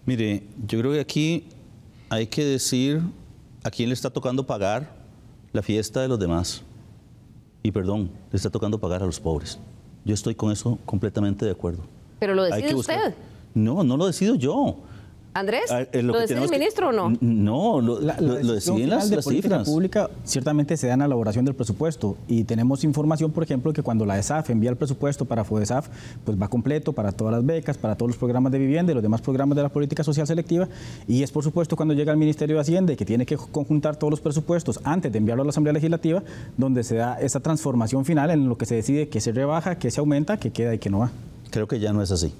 Mire, yo creo que aquí hay que decir a quién le está tocando pagar la fiesta de los demás. Y perdón, le está tocando pagar a los pobres. Yo estoy con eso completamente de acuerdo. ¿Pero lo decide usted? No, no lo decido yo. Andrés, ¿lo decide el ministro o no? No, lo deciden las cifras. Pública ciertamente se da en la elaboración del presupuesto y tenemos información, por ejemplo, que cuando la ESAF envía el presupuesto para FODESAF, pues va completo para todas las becas, para todos los programas de vivienda y los demás programas de la política social selectiva, y es por supuesto cuando llega al Ministerio de Hacienda y que tiene que conjuntar todos los presupuestos antes de enviarlo a la Asamblea Legislativa, donde se da esa transformación final en lo que se decide que se rebaja, que se aumenta, que queda y que no va. Creo que ya no es así.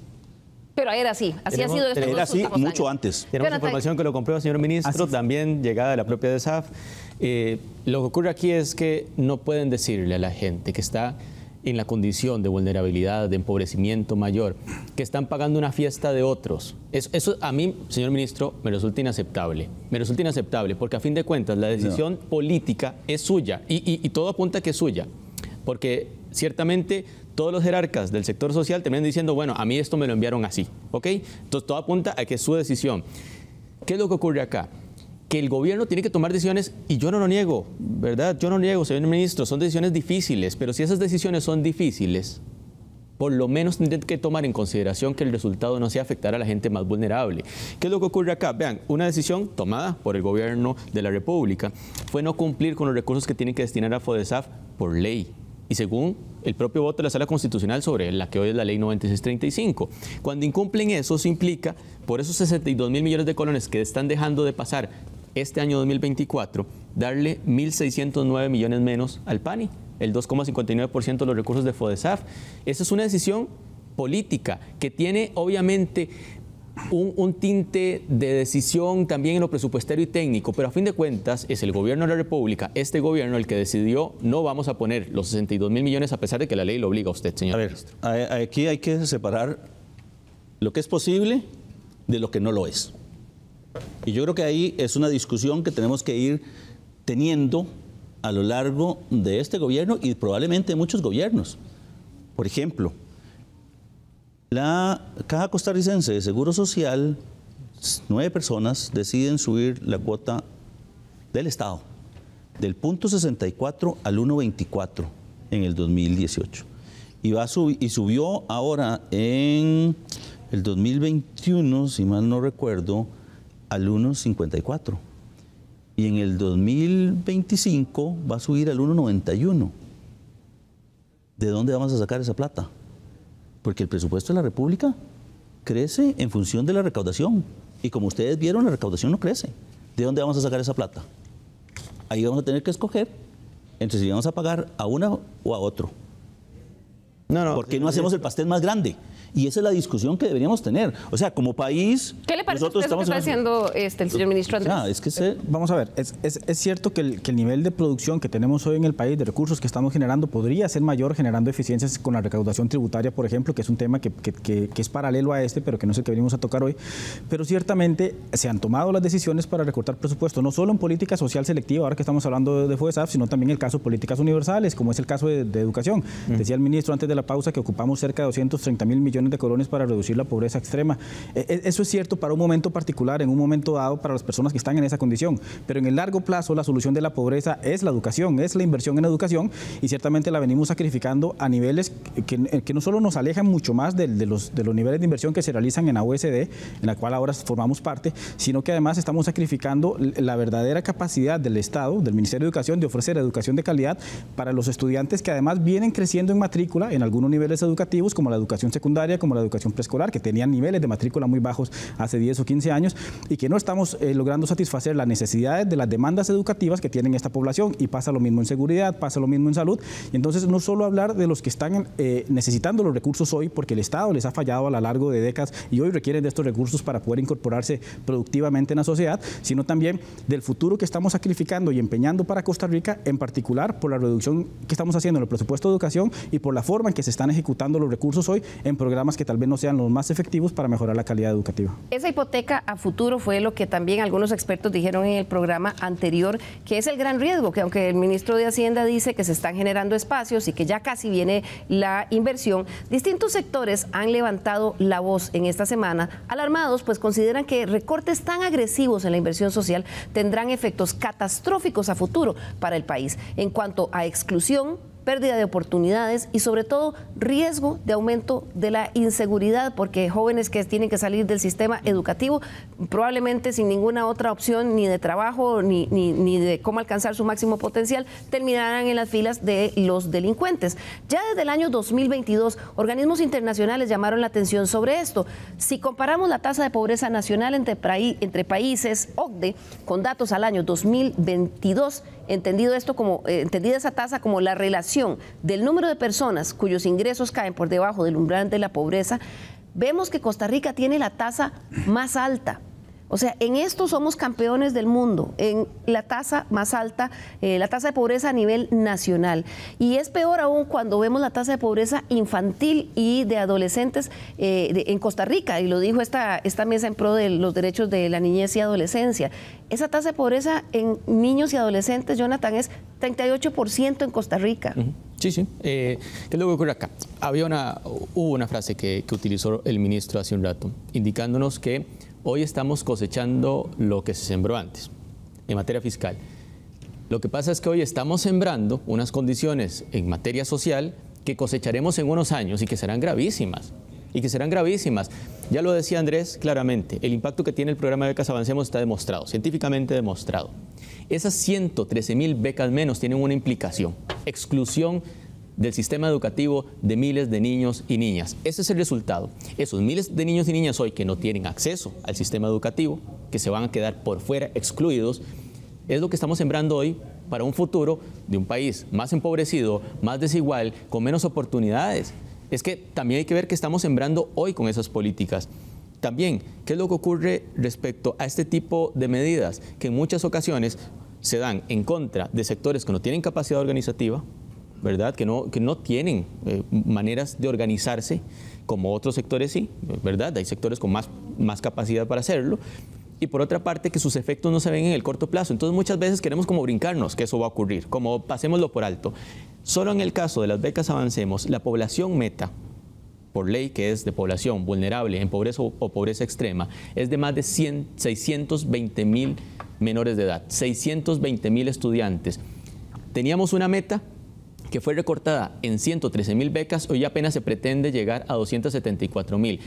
Pero era así, así ha sido era así mucho antes. Tenemos información que lo comprueba, señor ministro, también llegada de la propia DESAF. Lo que ocurre aquí es que no pueden decirle a la gente que está en la condición de vulnerabilidad, de empobrecimiento mayor, que están pagando una fiesta de otros. Eso a mí, señor ministro, me resulta inaceptable. Me resulta inaceptable porque a fin de cuentas la decisión política es suya y todo apunta a que es suya. Porque ciertamente todos los jerarcas del sector social terminan diciendo, bueno, a mí esto me lo enviaron así, ¿ok? Entonces todo apunta a que es su decisión. ¿Qué es lo que ocurre acá? Que el gobierno tiene que tomar decisiones, y yo no lo niego, ¿verdad? Yo no niego, señor ministro, son decisiones difíciles, pero si esas decisiones son difíciles, por lo menos tendrán que tomar en consideración que el resultado no sea afectar a la gente más vulnerable. ¿Qué es lo que ocurre acá? Vean, una decisión tomada por el gobierno de la República fue no cumplir con los recursos que tienen que destinar a FODESAF por ley. Y según el propio voto de la Sala Constitucional sobre la que hoy es la Ley 9635. Cuando incumplen eso implica, por esos 62.000 millones de colones que están dejando de pasar este año 2024, darle 1.609 millones menos al PANI, el 2,59% de los recursos de FODESAF. Esa es una decisión política que tiene obviamente un tinte de decisión también en lo presupuestario y técnico, pero a fin de cuentas es el gobierno de la República, este gobierno, el que decidió no vamos a poner los 62.000 millones a pesar de que la ley lo obliga a usted, señor ministro. A ver, aquí hay que separar lo que es posible de lo que no lo es. Y yo creo que ahí es una discusión que tenemos que ir teniendo a lo largo de este gobierno y probablemente de muchos gobiernos. Por ejemplo, la Caja Costarricense de Seguro Social, 9 personas deciden subir la cuota del Estado del 0.64 al 1.24 en el 2018. Y subió ahora en el 2021, si mal no recuerdo, al 1.54. Y en el 2025 va a subir al 1.91. ¿De dónde vamos a sacar esa plata? Porque el presupuesto de la República crece en función de la recaudación. Y como ustedes vieron, la recaudación no crece. ¿De dónde vamos a sacar esa plata? Ahí vamos a tener que escoger entre si vamos a pagar a una o a otro. ¿Por qué no hacemos el pastel más grande? Y esa es la discusión que deberíamos tener. O sea, como país... ¿Qué le parece a usted lo que está haciendo el señor ministro Andrés? Vamos a ver, es cierto que el nivel de producción que tenemos hoy en el país, de recursos que estamos generando, podría ser mayor generando eficiencias con la recaudación tributaria, por ejemplo, que es un tema que es paralelo a este, pero que no es el que venimos a tocar hoy. Pero ciertamente se han tomado las decisiones para recortar presupuesto, no solo en política social selectiva, ahora que estamos hablando de FOESAF, sino también el caso de políticas universales, como es el caso de educación. Decía el ministro antes de la pausa que ocupamos cerca de 230.000 millones de colones para reducir la pobreza extrema. Eso es cierto para un momento particular, en un momento dado, para las personas que están en esa condición, pero en el largo plazo la solución de la pobreza es la educación, es la inversión en educación, y ciertamente la venimos sacrificando a niveles que no solo nos alejan mucho más de los niveles de inversión que se realizan en la OECD, en la cual ahora formamos parte, sino que además estamos sacrificando la verdadera capacidad del Estado, del Ministerio de Educación, de ofrecer educación de calidad para los estudiantes que además vienen creciendo en matrícula en algunos niveles educativos, como la educación secundaria, como la educación preescolar, que tenían niveles de matrícula muy bajos hace 10 o 15 años, y que no estamos logrando satisfacer las necesidades de las demandas educativas que tienen esta población. Y pasa lo mismo en seguridad, pasa lo mismo en salud. Y entonces no solo hablar de los que están necesitando los recursos hoy, porque el Estado les ha fallado a lo largo de décadas y hoy requieren de estos recursos para poder incorporarse productivamente en la sociedad, sino también del futuro que estamos sacrificando y empeñando para Costa Rica, en particular por la reducción que estamos haciendo en el presupuesto de educación y por la forma en que se están ejecutando los recursos hoy en programas que tal vez no sean los más efectivos para mejorar la calidad educativa. Esa hipoteca a futuro fue lo que también algunos expertos dijeron en el programa anterior, que es el gran riesgo, que aunque el ministro de Hacienda dice que se están generando espacios y que ya casi viene la inversión, distintos sectores han levantado la voz en esta semana, alarmados, pues consideran que recortes tan agresivos en la inversión social tendrán efectos catastróficos a futuro para el país en cuanto a exclusión, pérdida de oportunidades y sobre todo riesgo de aumento de la inseguridad, porque jóvenes que tienen que salir del sistema educativo probablemente sin ninguna otra opción ni de trabajo ni de cómo alcanzar su máximo potencial terminarán en las filas de los delincuentes. Ya desde el año 2022 organismos internacionales llamaron la atención sobre esto. Si comparamos la tasa de pobreza nacional entre países OCDE con datos al año 2022, entendida esa tasa como la relación del número de personas cuyos ingresos caen por debajo del umbral de la pobreza, vemos que Costa Rica tiene la tasa más alta. O sea, en esto somos campeones del mundo, en la tasa más alta, la tasa de pobreza a nivel nacional. Y es peor aún cuando vemos la tasa de pobreza infantil y de adolescentes en Costa Rica, y lo dijo esta mesa en pro de los derechos de la niñez y adolescencia. Esa tasa de pobreza en niños y adolescentes, Jonathan, es 38% en Costa Rica. Sí, sí. ¿Qué es lo que ocurre acá? Hubo una frase que utilizó el ministro hace un rato, indicándonos que hoy estamos cosechando lo que se sembró antes, en materia fiscal. Lo que pasa es que hoy estamos sembrando unas condiciones en materia social que cosecharemos en unos años y que serán gravísimas. Ya lo decía Andrés claramente, el impacto que tiene el programa de Becas Avancemos está demostrado, científicamente demostrado. Esas 113.000 becas menos tienen una implicación, exclusión del sistema educativo de miles de niños y niñas. Ese es el resultado. Esos miles de niños y niñas hoy que no tienen acceso al sistema educativo, que se van a quedar por fuera, excluidos, es lo que estamos sembrando hoy para un futuro de un país más empobrecido, más desigual, con menos oportunidades. Es que también hay que ver que estamos sembrando hoy con esas políticas. También, ¿qué es lo que ocurre respecto a este tipo de medidas? Que en muchas ocasiones se dan en contra de sectores que no tienen capacidad organizativa, ¿verdad? Que no tienen maneras de organizarse, como otros sectores sí, ¿verdad? Hay sectores con más capacidad para hacerlo. Y por otra parte, que sus efectos no se ven en el corto plazo. Entonces muchas veces queremos como brincarnos que eso va a ocurrir, como pasémoslo por alto. Solo en el caso de las becas Avancemos, la población meta, por ley, que es de población vulnerable en pobreza o pobreza extrema, es de más de 620,000 menores de edad, 620,000 estudiantes. Teníamos una meta que fue recortada en 113,000 becas, hoy apenas se pretende llegar a 274,000.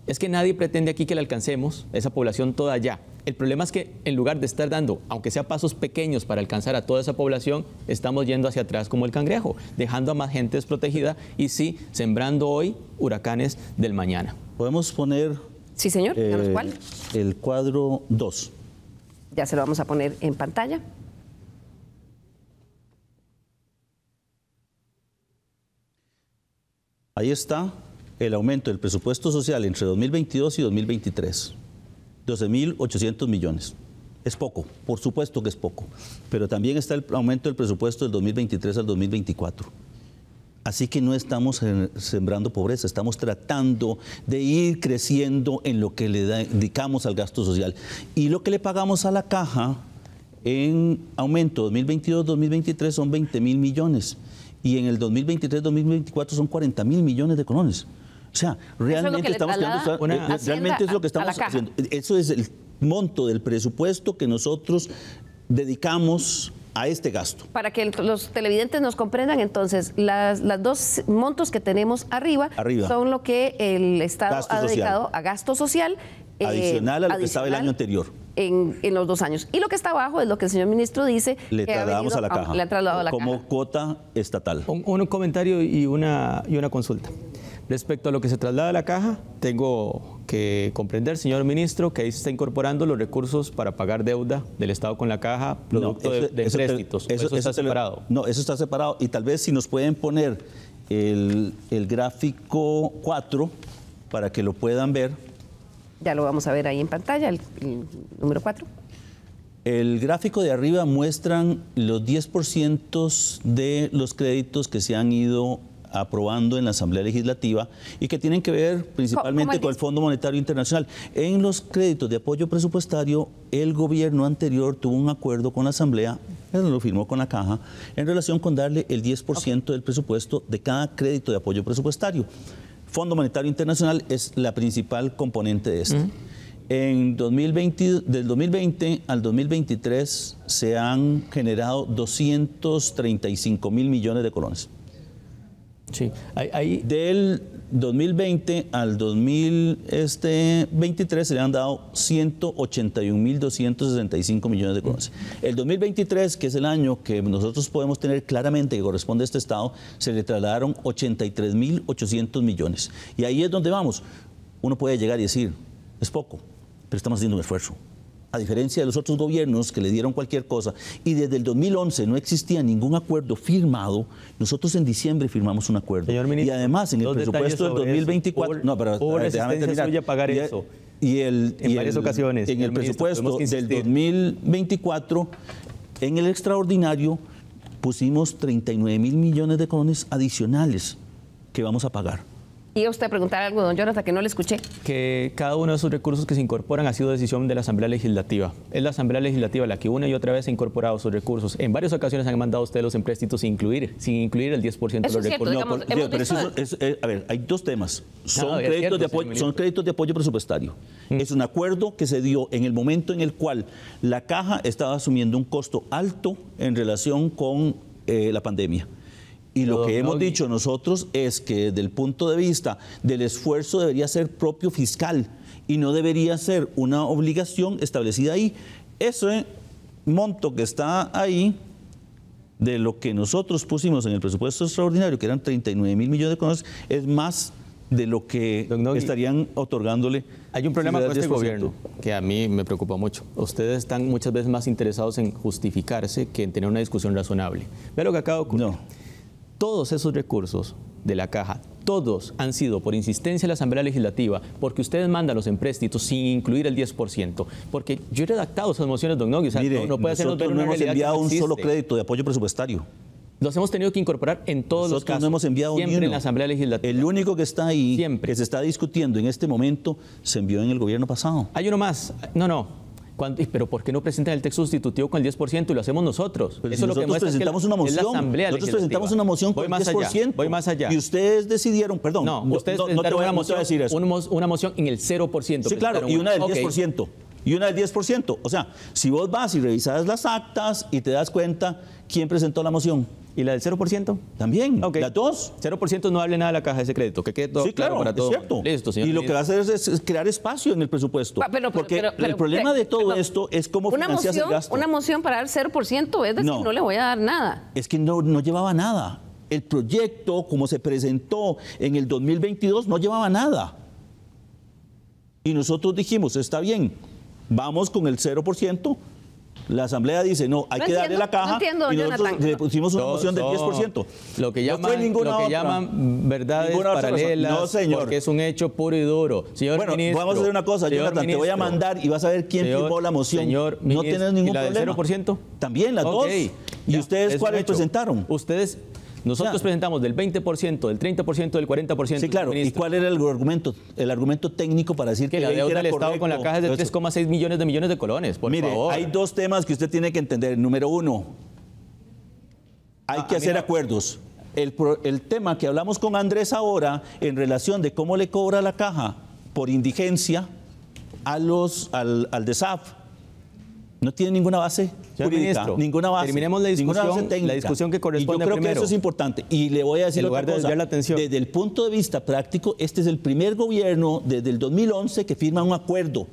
Es que nadie pretende aquí que le alcancemos esa población toda ya. El problema es que en lugar de estar dando, aunque sea pasos pequeños para alcanzar a toda esa población, estamos yendo hacia atrás como el cangrejo, dejando a más gente desprotegida y sí, sembrando hoy huracanes del mañana. Podemos poner Sí, señor. Díganos cuál. el cuadro 2. Ya se lo vamos a poner en pantalla. Ahí está el aumento del presupuesto social entre 2022 y 2023. 12.800 millones. Es poco, por supuesto que es poco, pero también está el aumento del presupuesto del 2023 al 2024. Así que no estamos sembrando pobreza, estamos tratando de ir creciendo en lo que le dedicamos al gasto social. Y lo que le pagamos a la caja en aumento 2022-2023 son 20.000 millones. Y en el 2023-2024 son 40.000 millones de colones. O sea, realmente estamos realmente es lo que estamos haciendo. Eso es el monto del presupuesto que nosotros dedicamos a este gasto. Para que los televidentes nos comprendan, entonces, las dos montos que tenemos arriba son lo que el Estado gasto ha dedicado social. A gasto social. Adicional a lo que estaba el año anterior. En los 2 años. Y lo que está abajo es lo que el señor ministro dice. Le trasladamos a la caja. Le ha trasladado a la como caja. cuota estatal. Un comentario y una consulta. Respecto a lo que se traslada a la caja, tengo que comprender, señor ministro, que ahí se está incorporando los recursos para pagar deuda del Estado con la caja, producto de empréstitos. Eso está separado. No, eso está separado. Y tal vez si nos pueden poner el gráfico 4 para que lo puedan ver. Ya lo vamos a ver ahí en pantalla, el número 4. El gráfico de arriba muestran los 10% de los créditos que se han ido aprobando en la Asamblea Legislativa y que tienen que ver principalmente con el Fondo Monetario Internacional. En los créditos de apoyo presupuestario, el gobierno anterior tuvo un acuerdo con la Asamblea, lo firmó con la Caja, en relación con darle el 10% del presupuesto de cada crédito de apoyo presupuestario. Fondo Monetario Internacional es la principal componente de este. En 2020, del 2020 al 2023 se han generado 235.000 millones de colones. Sí, Del 2020 al 2023 se le han dado 181.265 millones de colones. El 2023, que es el año que nosotros podemos tener claramente que corresponde a este Estado, se le trasladaron 83.800 millones. Y ahí es donde vamos. Uno puede llegar y decir, es poco, pero estamos haciendo un esfuerzo. A diferencia de los otros gobiernos que le dieron cualquier cosa, y desde el 2011 no existía ningún acuerdo firmado, nosotros en diciembre firmamos un acuerdo. Señor ministro, y además en el presupuesto del 2024... No, pero hubo resistencia suya a pagar eso. En varias ocasiones. En el presupuesto del 2024, en el extraordinario, pusimos 39.000 millones de colones adicionales que vamos a pagar. ¿Y usted preguntar algo, don Jonathan, que no le escuché? Que cada uno de esos recursos que se incorporan ha sido decisión de la Asamblea Legislativa. Es la Asamblea Legislativa la que una y otra vez ha incorporado sus recursos. En varias ocasiones han mandado ustedes los empréstitos sin incluir el 10% de los recursos. A ver, hay dos temas. Son créditos de apoyo presupuestario. Es un acuerdo que se dio en el momento en el cual la Caja estaba asumiendo un costo alto en relación con la pandemia. Y lo que hemos dicho nosotros es que desde el punto de vista del esfuerzo debería ser propio fiscal y no debería ser una obligación establecida ahí. Ese monto que está ahí, de lo que nosotros pusimos en el presupuesto extraordinario, que eran 39.000 millones de colones, es más de lo que estarían otorgándole. Hay un problema con este gobierno que a mí me preocupa mucho. Ustedes están muchas veces más interesados en justificarse que en tener una discusión razonable. Ve lo que acaba de ocurrir. Todos esos recursos de la Caja, todos han sido por insistencia de la Asamblea Legislativa, porque ustedes mandan los empréstitos sin incluir el 10%. Porque yo he redactado esas mociones, don Nogui, o sea, Mire, no puede hacernos ver nosotros no una hemos realidad que enviado no un solo existe. crédito de apoyo presupuestario. Los hemos tenido que incorporar en todos los Nosotros casos. no hemos enviado ni siempre uno. en la Asamblea Legislativa. El único que está ahí, Siempre. que se está discutiendo en este momento, se envió en el gobierno pasado. Hay uno más. No. Pero ¿por qué no presentan el texto sustitutivo con el 10% y lo hacemos nosotros? Pero Eso si es lo que nosotros muestra presentamos que una es la moción, Asamblea nosotros Legislativa. presentamos una moción con Voy el más 10%. allá, voy más allá. Y ustedes decidieron, perdón, No, ustedes no te presentaron voy a una moción, decir eso. una moción en el 0%. Sí, claro, presentaron y una del Ok. 10%. Y una del 10%. O sea, si vos vas y revisas las actas y te das cuenta quién presentó la moción. ¿Y la del 0%? También, Ok. las dos. 0% no hable nada de la caja de ese crédito, que quede todo Sí, claro, para es todo. cierto. Listo, señor y lo que va a hacer es crear espacio en el presupuesto. Porque el problema de todo esto es cómo financias el gasto. Una moción para dar 0%, es decir, no le voy a dar nada. Es que no llevaba nada. El proyecto, como se presentó en el 2022, no llevaba nada. Y nosotros dijimos, está bien, vamos con el 0%. La Asamblea dice, no, hay que darle la caja. No entiendo, y nosotros Jonathan. le pusimos una moción del 10%. Lo que No fue llaman, ninguna lo que otra. llaman verdades Ninguna otra paralelas, razón. No, señor. porque es un hecho puro y duro. Señor Bueno, ministro, vamos a hacer una cosa, señor Jonathan, te voy a ministro, mandar y vas a ver quién señor- firmó la moción. señor No ministro, tienes ningún ¿y la del problema. 0%? También, las dos. Ok, ¿Y ya, ustedes es un cuáles hecho. presentaron? Nosotros Ya. presentamos del 20%, del 30%, del 40%. Sí, claro. ¿Y ministro. cuál era el argumento? El argumento técnico para decir Que la era deuda del Estado correcto. con la caja es de Eso. 3,6 millones de colones, por Mire, favor. hay dos temas que usted tiene que entender. Número uno, hay que a mí hacer no. acuerdos. El tema que hablamos con Andrés ahora en relación de cómo le cobra la caja por indigencia al DESAF no tiene ninguna base Señor jurídica, ministro, ninguna base. terminemos la ninguna discusión- base técnica. la discusión que corresponde Y yo creo primero. que eso es importante. Y le voy a decir En lugar otra de cosa. desviar la atención. Desde el punto de vista práctico, este es el primer gobierno desde el 2011 que firma un acuerdo.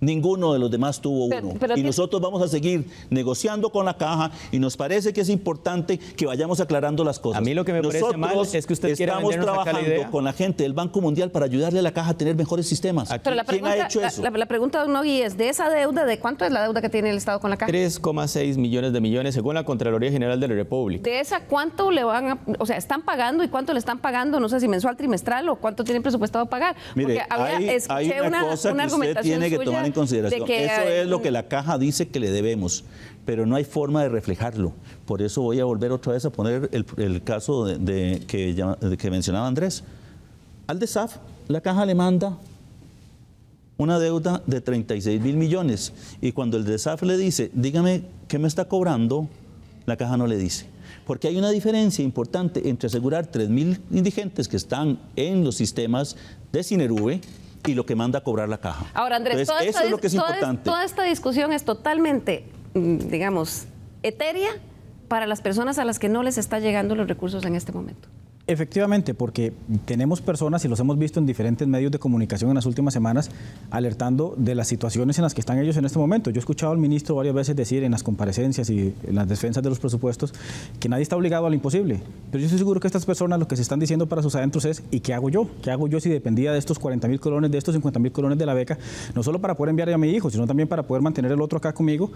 Ninguno de los demás tuvo uno. pero y nosotros vamos a seguir negociando con la caja y nos parece que es importante que vayamos aclarando las cosas. A mí lo que me parece Nosotros mal es que usted quiera estamos vendernos acá la trabajando idea. con la gente del Banco Mundial para ayudarle a la caja a tener mejores sistemas. Pero la ¿Quién pregunta, ha hecho eso? la pregunta, don Nogui, es de esa deuda, ¿de cuánto es la deuda que tiene el Estado con la caja? 3,6 millones de millones según la Contraloría General de la República. De esa, ¿cuánto le van a, o sea, están pagando y cuánto le están pagando? No sé si mensual, trimestral o cuánto tienen presupuestado pagar. Mire, Porque hay una cosa que usted tiene que tomar en consideración. Eso es lo que la caja dice que le debemos, pero no hay forma de reflejarlo. Por eso voy a volver otra vez a poner el caso que mencionaba Andrés. Al DESAF, la caja le manda una deuda de 36 mil millones y cuando el DESAF le dice, dígame qué me está cobrando, la caja no le dice. Porque hay una diferencia importante entre asegurar 3.000 indigentes que están en los sistemas de Sinerube y lo que manda a cobrar la caja. Ahora, Andrés, Entonces, eso es lo que es importante. toda esta discusión es totalmente, digamos, etérea para las personas a las que no les está llegando los recursos en este momento. Efectivamente, porque tenemos personas, y los hemos visto en diferentes medios de comunicación en las últimas semanas, alertando de las situaciones en las que están ellos en este momento. Yo he escuchado al ministro varias veces decir en las comparecencias y en las defensas de los presupuestos que nadie está obligado a lo imposible. Pero yo estoy seguro que estas personas lo que se están diciendo para sus adentros es ¿y qué hago yo? ¿Qué hago yo si dependía de estos 40.000 colones, de estos 50.000 colones de la beca? No solo para poder enviar a mi hijo, sino también para poder mantener el otro acá conmigo,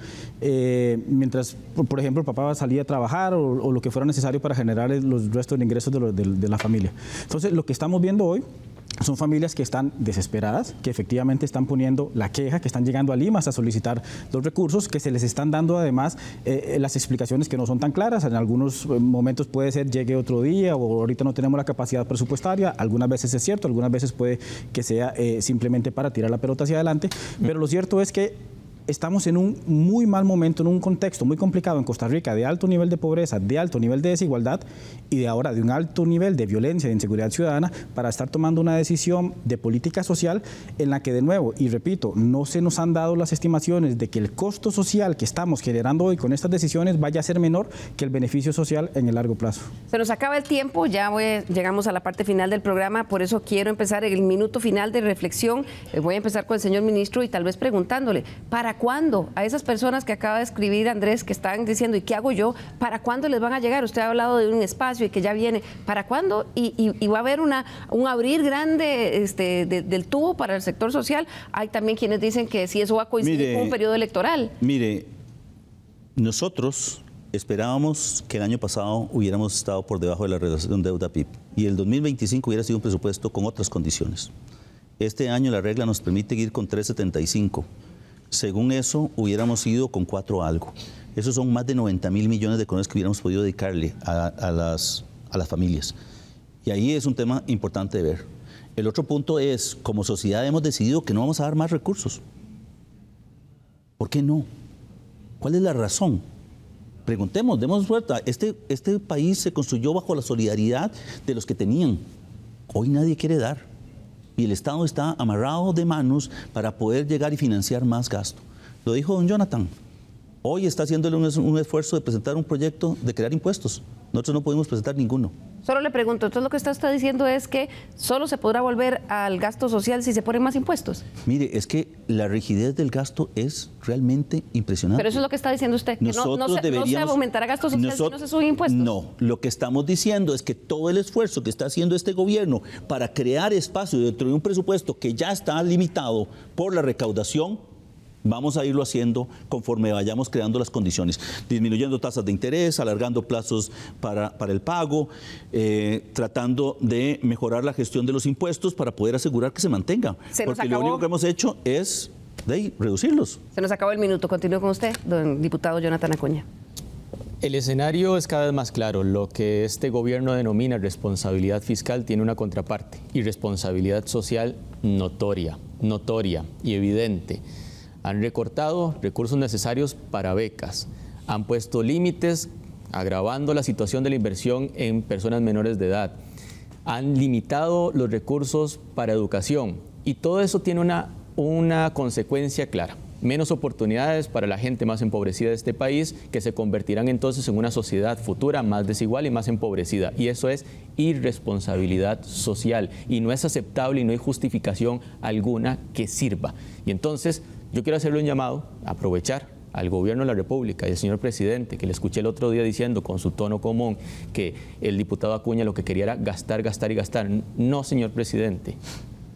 mientras, por ejemplo, el papá salía a trabajar o lo que fuera necesario para generar los restos de ingresos de la familia. Entonces, lo que estamos viendo hoy son familias que están desesperadas, que efectivamente están poniendo la queja, que están llegando a Limas a solicitar los recursos, que se les están dando además las explicaciones que no son tan claras. En algunos momentos puede ser llegue otro día o ahorita no tenemos la capacidad presupuestaria. Algunas veces es cierto, algunas veces puede que sea simplemente para tirar la pelota hacia adelante. Pero lo cierto es que estamos en un muy mal momento, en un contexto muy complicado en Costa Rica, de alto nivel de pobreza, de alto nivel de desigualdad y de ahora de un alto nivel de violencia y de inseguridad ciudadana para estar tomando una decisión de política social en la que, de nuevo, y repito, no se nos han dado las estimaciones de que el costo social que estamos generando hoy con estas decisiones vaya a ser menor que el beneficio social en el largo plazo. Se nos acaba el tiempo, ya llegamos a la parte final del programa, por eso quiero empezar el minuto final de reflexión. Voy a empezar con el señor ministro y tal vez preguntándole, ¿para cuándo a esas personas que acaba de escribir Andrés, que están diciendo, ¿y qué hago yo? ¿Para cuándo les van a llegar? Usted ha hablado de un espacio y que ya viene. ¿Para cuándo? Y va a haber un abrir grande del tubo para el sector social. Hay también quienes dicen que si eso va a coincidir con un periodo electoral. Mire, nosotros esperábamos que el año pasado hubiéramos estado por debajo de la relación deuda-PIB y el 2025 hubiera sido un presupuesto con otras condiciones. Este año la regla nos permite ir con 3.75. Según eso, hubiéramos ido con 4 algo. Esos son más de 90.000 millones de colones que hubiéramos podido dedicarle a las familias. Y ahí es un tema importante de ver. El otro punto es, como sociedad hemos decidido que no vamos a dar más recursos. ¿Por qué no? ¿Cuál es la razón? Preguntemos, demos vuelta. Este país se construyó bajo la solidaridad de los que tenían. Hoy nadie quiere dar. Y el Estado está amarrado de manos para poder llegar y financiar más gasto. Lo dijo don Jonathan. Hoy está haciéndole un esfuerzo de presentar un proyecto de crear impuestos. Nosotros no pudimos presentar ninguno. Solo le pregunto, entonces lo que usted está diciendo es que solo se podrá volver al gasto social si se ponen más impuestos. Mire, es que la rigidez del gasto es realmente impresionante. Pero eso es lo que está diciendo usted, que no se aumentará gasto social si no se suben impuestos. No, lo que estamos diciendo es que todo el esfuerzo que está haciendo este gobierno para crear espacio dentro de un presupuesto que ya está limitado por la recaudación, vamos a irlo haciendo conforme vayamos creando las condiciones, disminuyendo tasas de interés, alargando plazos para el pago, tratando de mejorar la gestión de los impuestos para poder asegurar que se mantenga. Porque lo único que hemos hecho es reducirlos. Se nos acabó el minuto. Continúo con usted, don diputado Jonathan Acuña. El escenario es cada vez más claro. Lo que este gobierno denomina responsabilidad fiscal tiene una contraparte, y responsabilidad social notoria y evidente. Han recortado recursos necesarios para becas, han puesto límites agravando la situación de la inversión en personas menores de edad, han limitado los recursos para educación y todo eso tiene una consecuencia clara. Menos oportunidades para la gente más empobrecida de este país, que se convertirán entonces en una sociedad futura más desigual y más empobrecida. Y eso es irresponsabilidad social y no es aceptable y no hay justificación alguna que sirva. Y entonces yo quiero hacerle un llamado, aprovechar al gobierno de la República y al señor presidente, que le escuché el otro día diciendo con su tono común que el diputado Acuña lo que quería era gastar, gastar y gastar. No, señor presidente.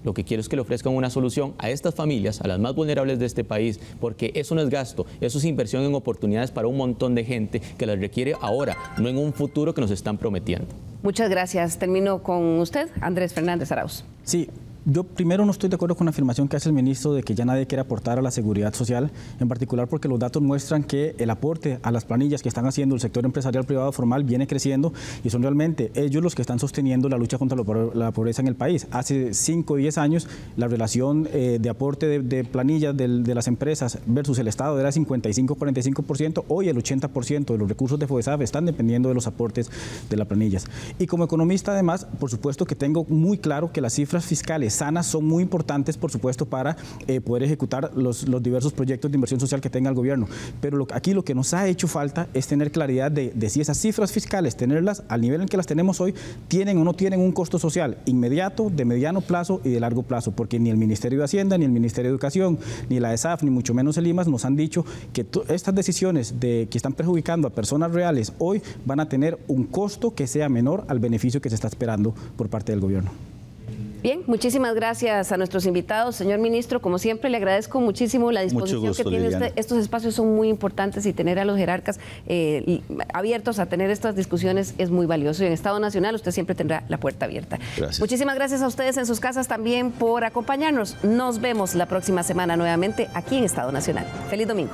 Lo que quiero es que le ofrezcan una solución a estas familias, a las más vulnerables de este país, porque eso no es gasto, eso es inversión en oportunidades para un montón de gente que las requiere ahora, no en un futuro que nos están prometiendo. Muchas gracias. Termino con usted, Andrés Fernández Arauz. Sí. Yo primero no estoy de acuerdo con la afirmación que hace el ministro de que ya nadie quiere aportar a la seguridad social, en particular porque los datos muestran que el aporte a las planillas que están haciendo el sector empresarial privado formal viene creciendo y son realmente ellos los que están sosteniendo la lucha contra la pobreza en el país. Hace 5 o 10 años la relación de aporte de planillas de las empresas versus el Estado era 55-45%, hoy el 80% de los recursos de FODESAF están dependiendo de los aportes de las planillas. Y como economista además, por supuesto que tengo muy claro que las cifras fiscales sanas son muy importantes, por supuesto, para poder ejecutar los diversos proyectos de inversión social que tenga el gobierno. Pero aquí lo que nos ha hecho falta es tener claridad de si esas cifras fiscales, tenerlas al nivel en que las tenemos hoy, tienen o no tienen un costo social inmediato, de mediano plazo y de largo plazo, porque ni el Ministerio de Hacienda, ni el Ministerio de Educación, ni la ESAF, ni mucho menos el IMAS nos han dicho que estas decisiones que están perjudicando a personas reales hoy van a tener un costo que sea menor al beneficio que se está esperando por parte del gobierno. Bien, muchísimas gracias a nuestros invitados. Señor ministro, como siempre, le agradezco muchísimo la disposición que tiene. Estos espacios son muy importantes y tener a los jerarcas abiertos a tener estas discusiones es muy valioso. Y en Estado Nacional usted siempre tendrá la puerta abierta. Gracias. Muchísimas gracias a ustedes en sus casas también por acompañarnos. Nos vemos la próxima semana nuevamente aquí en Estado Nacional. Feliz domingo.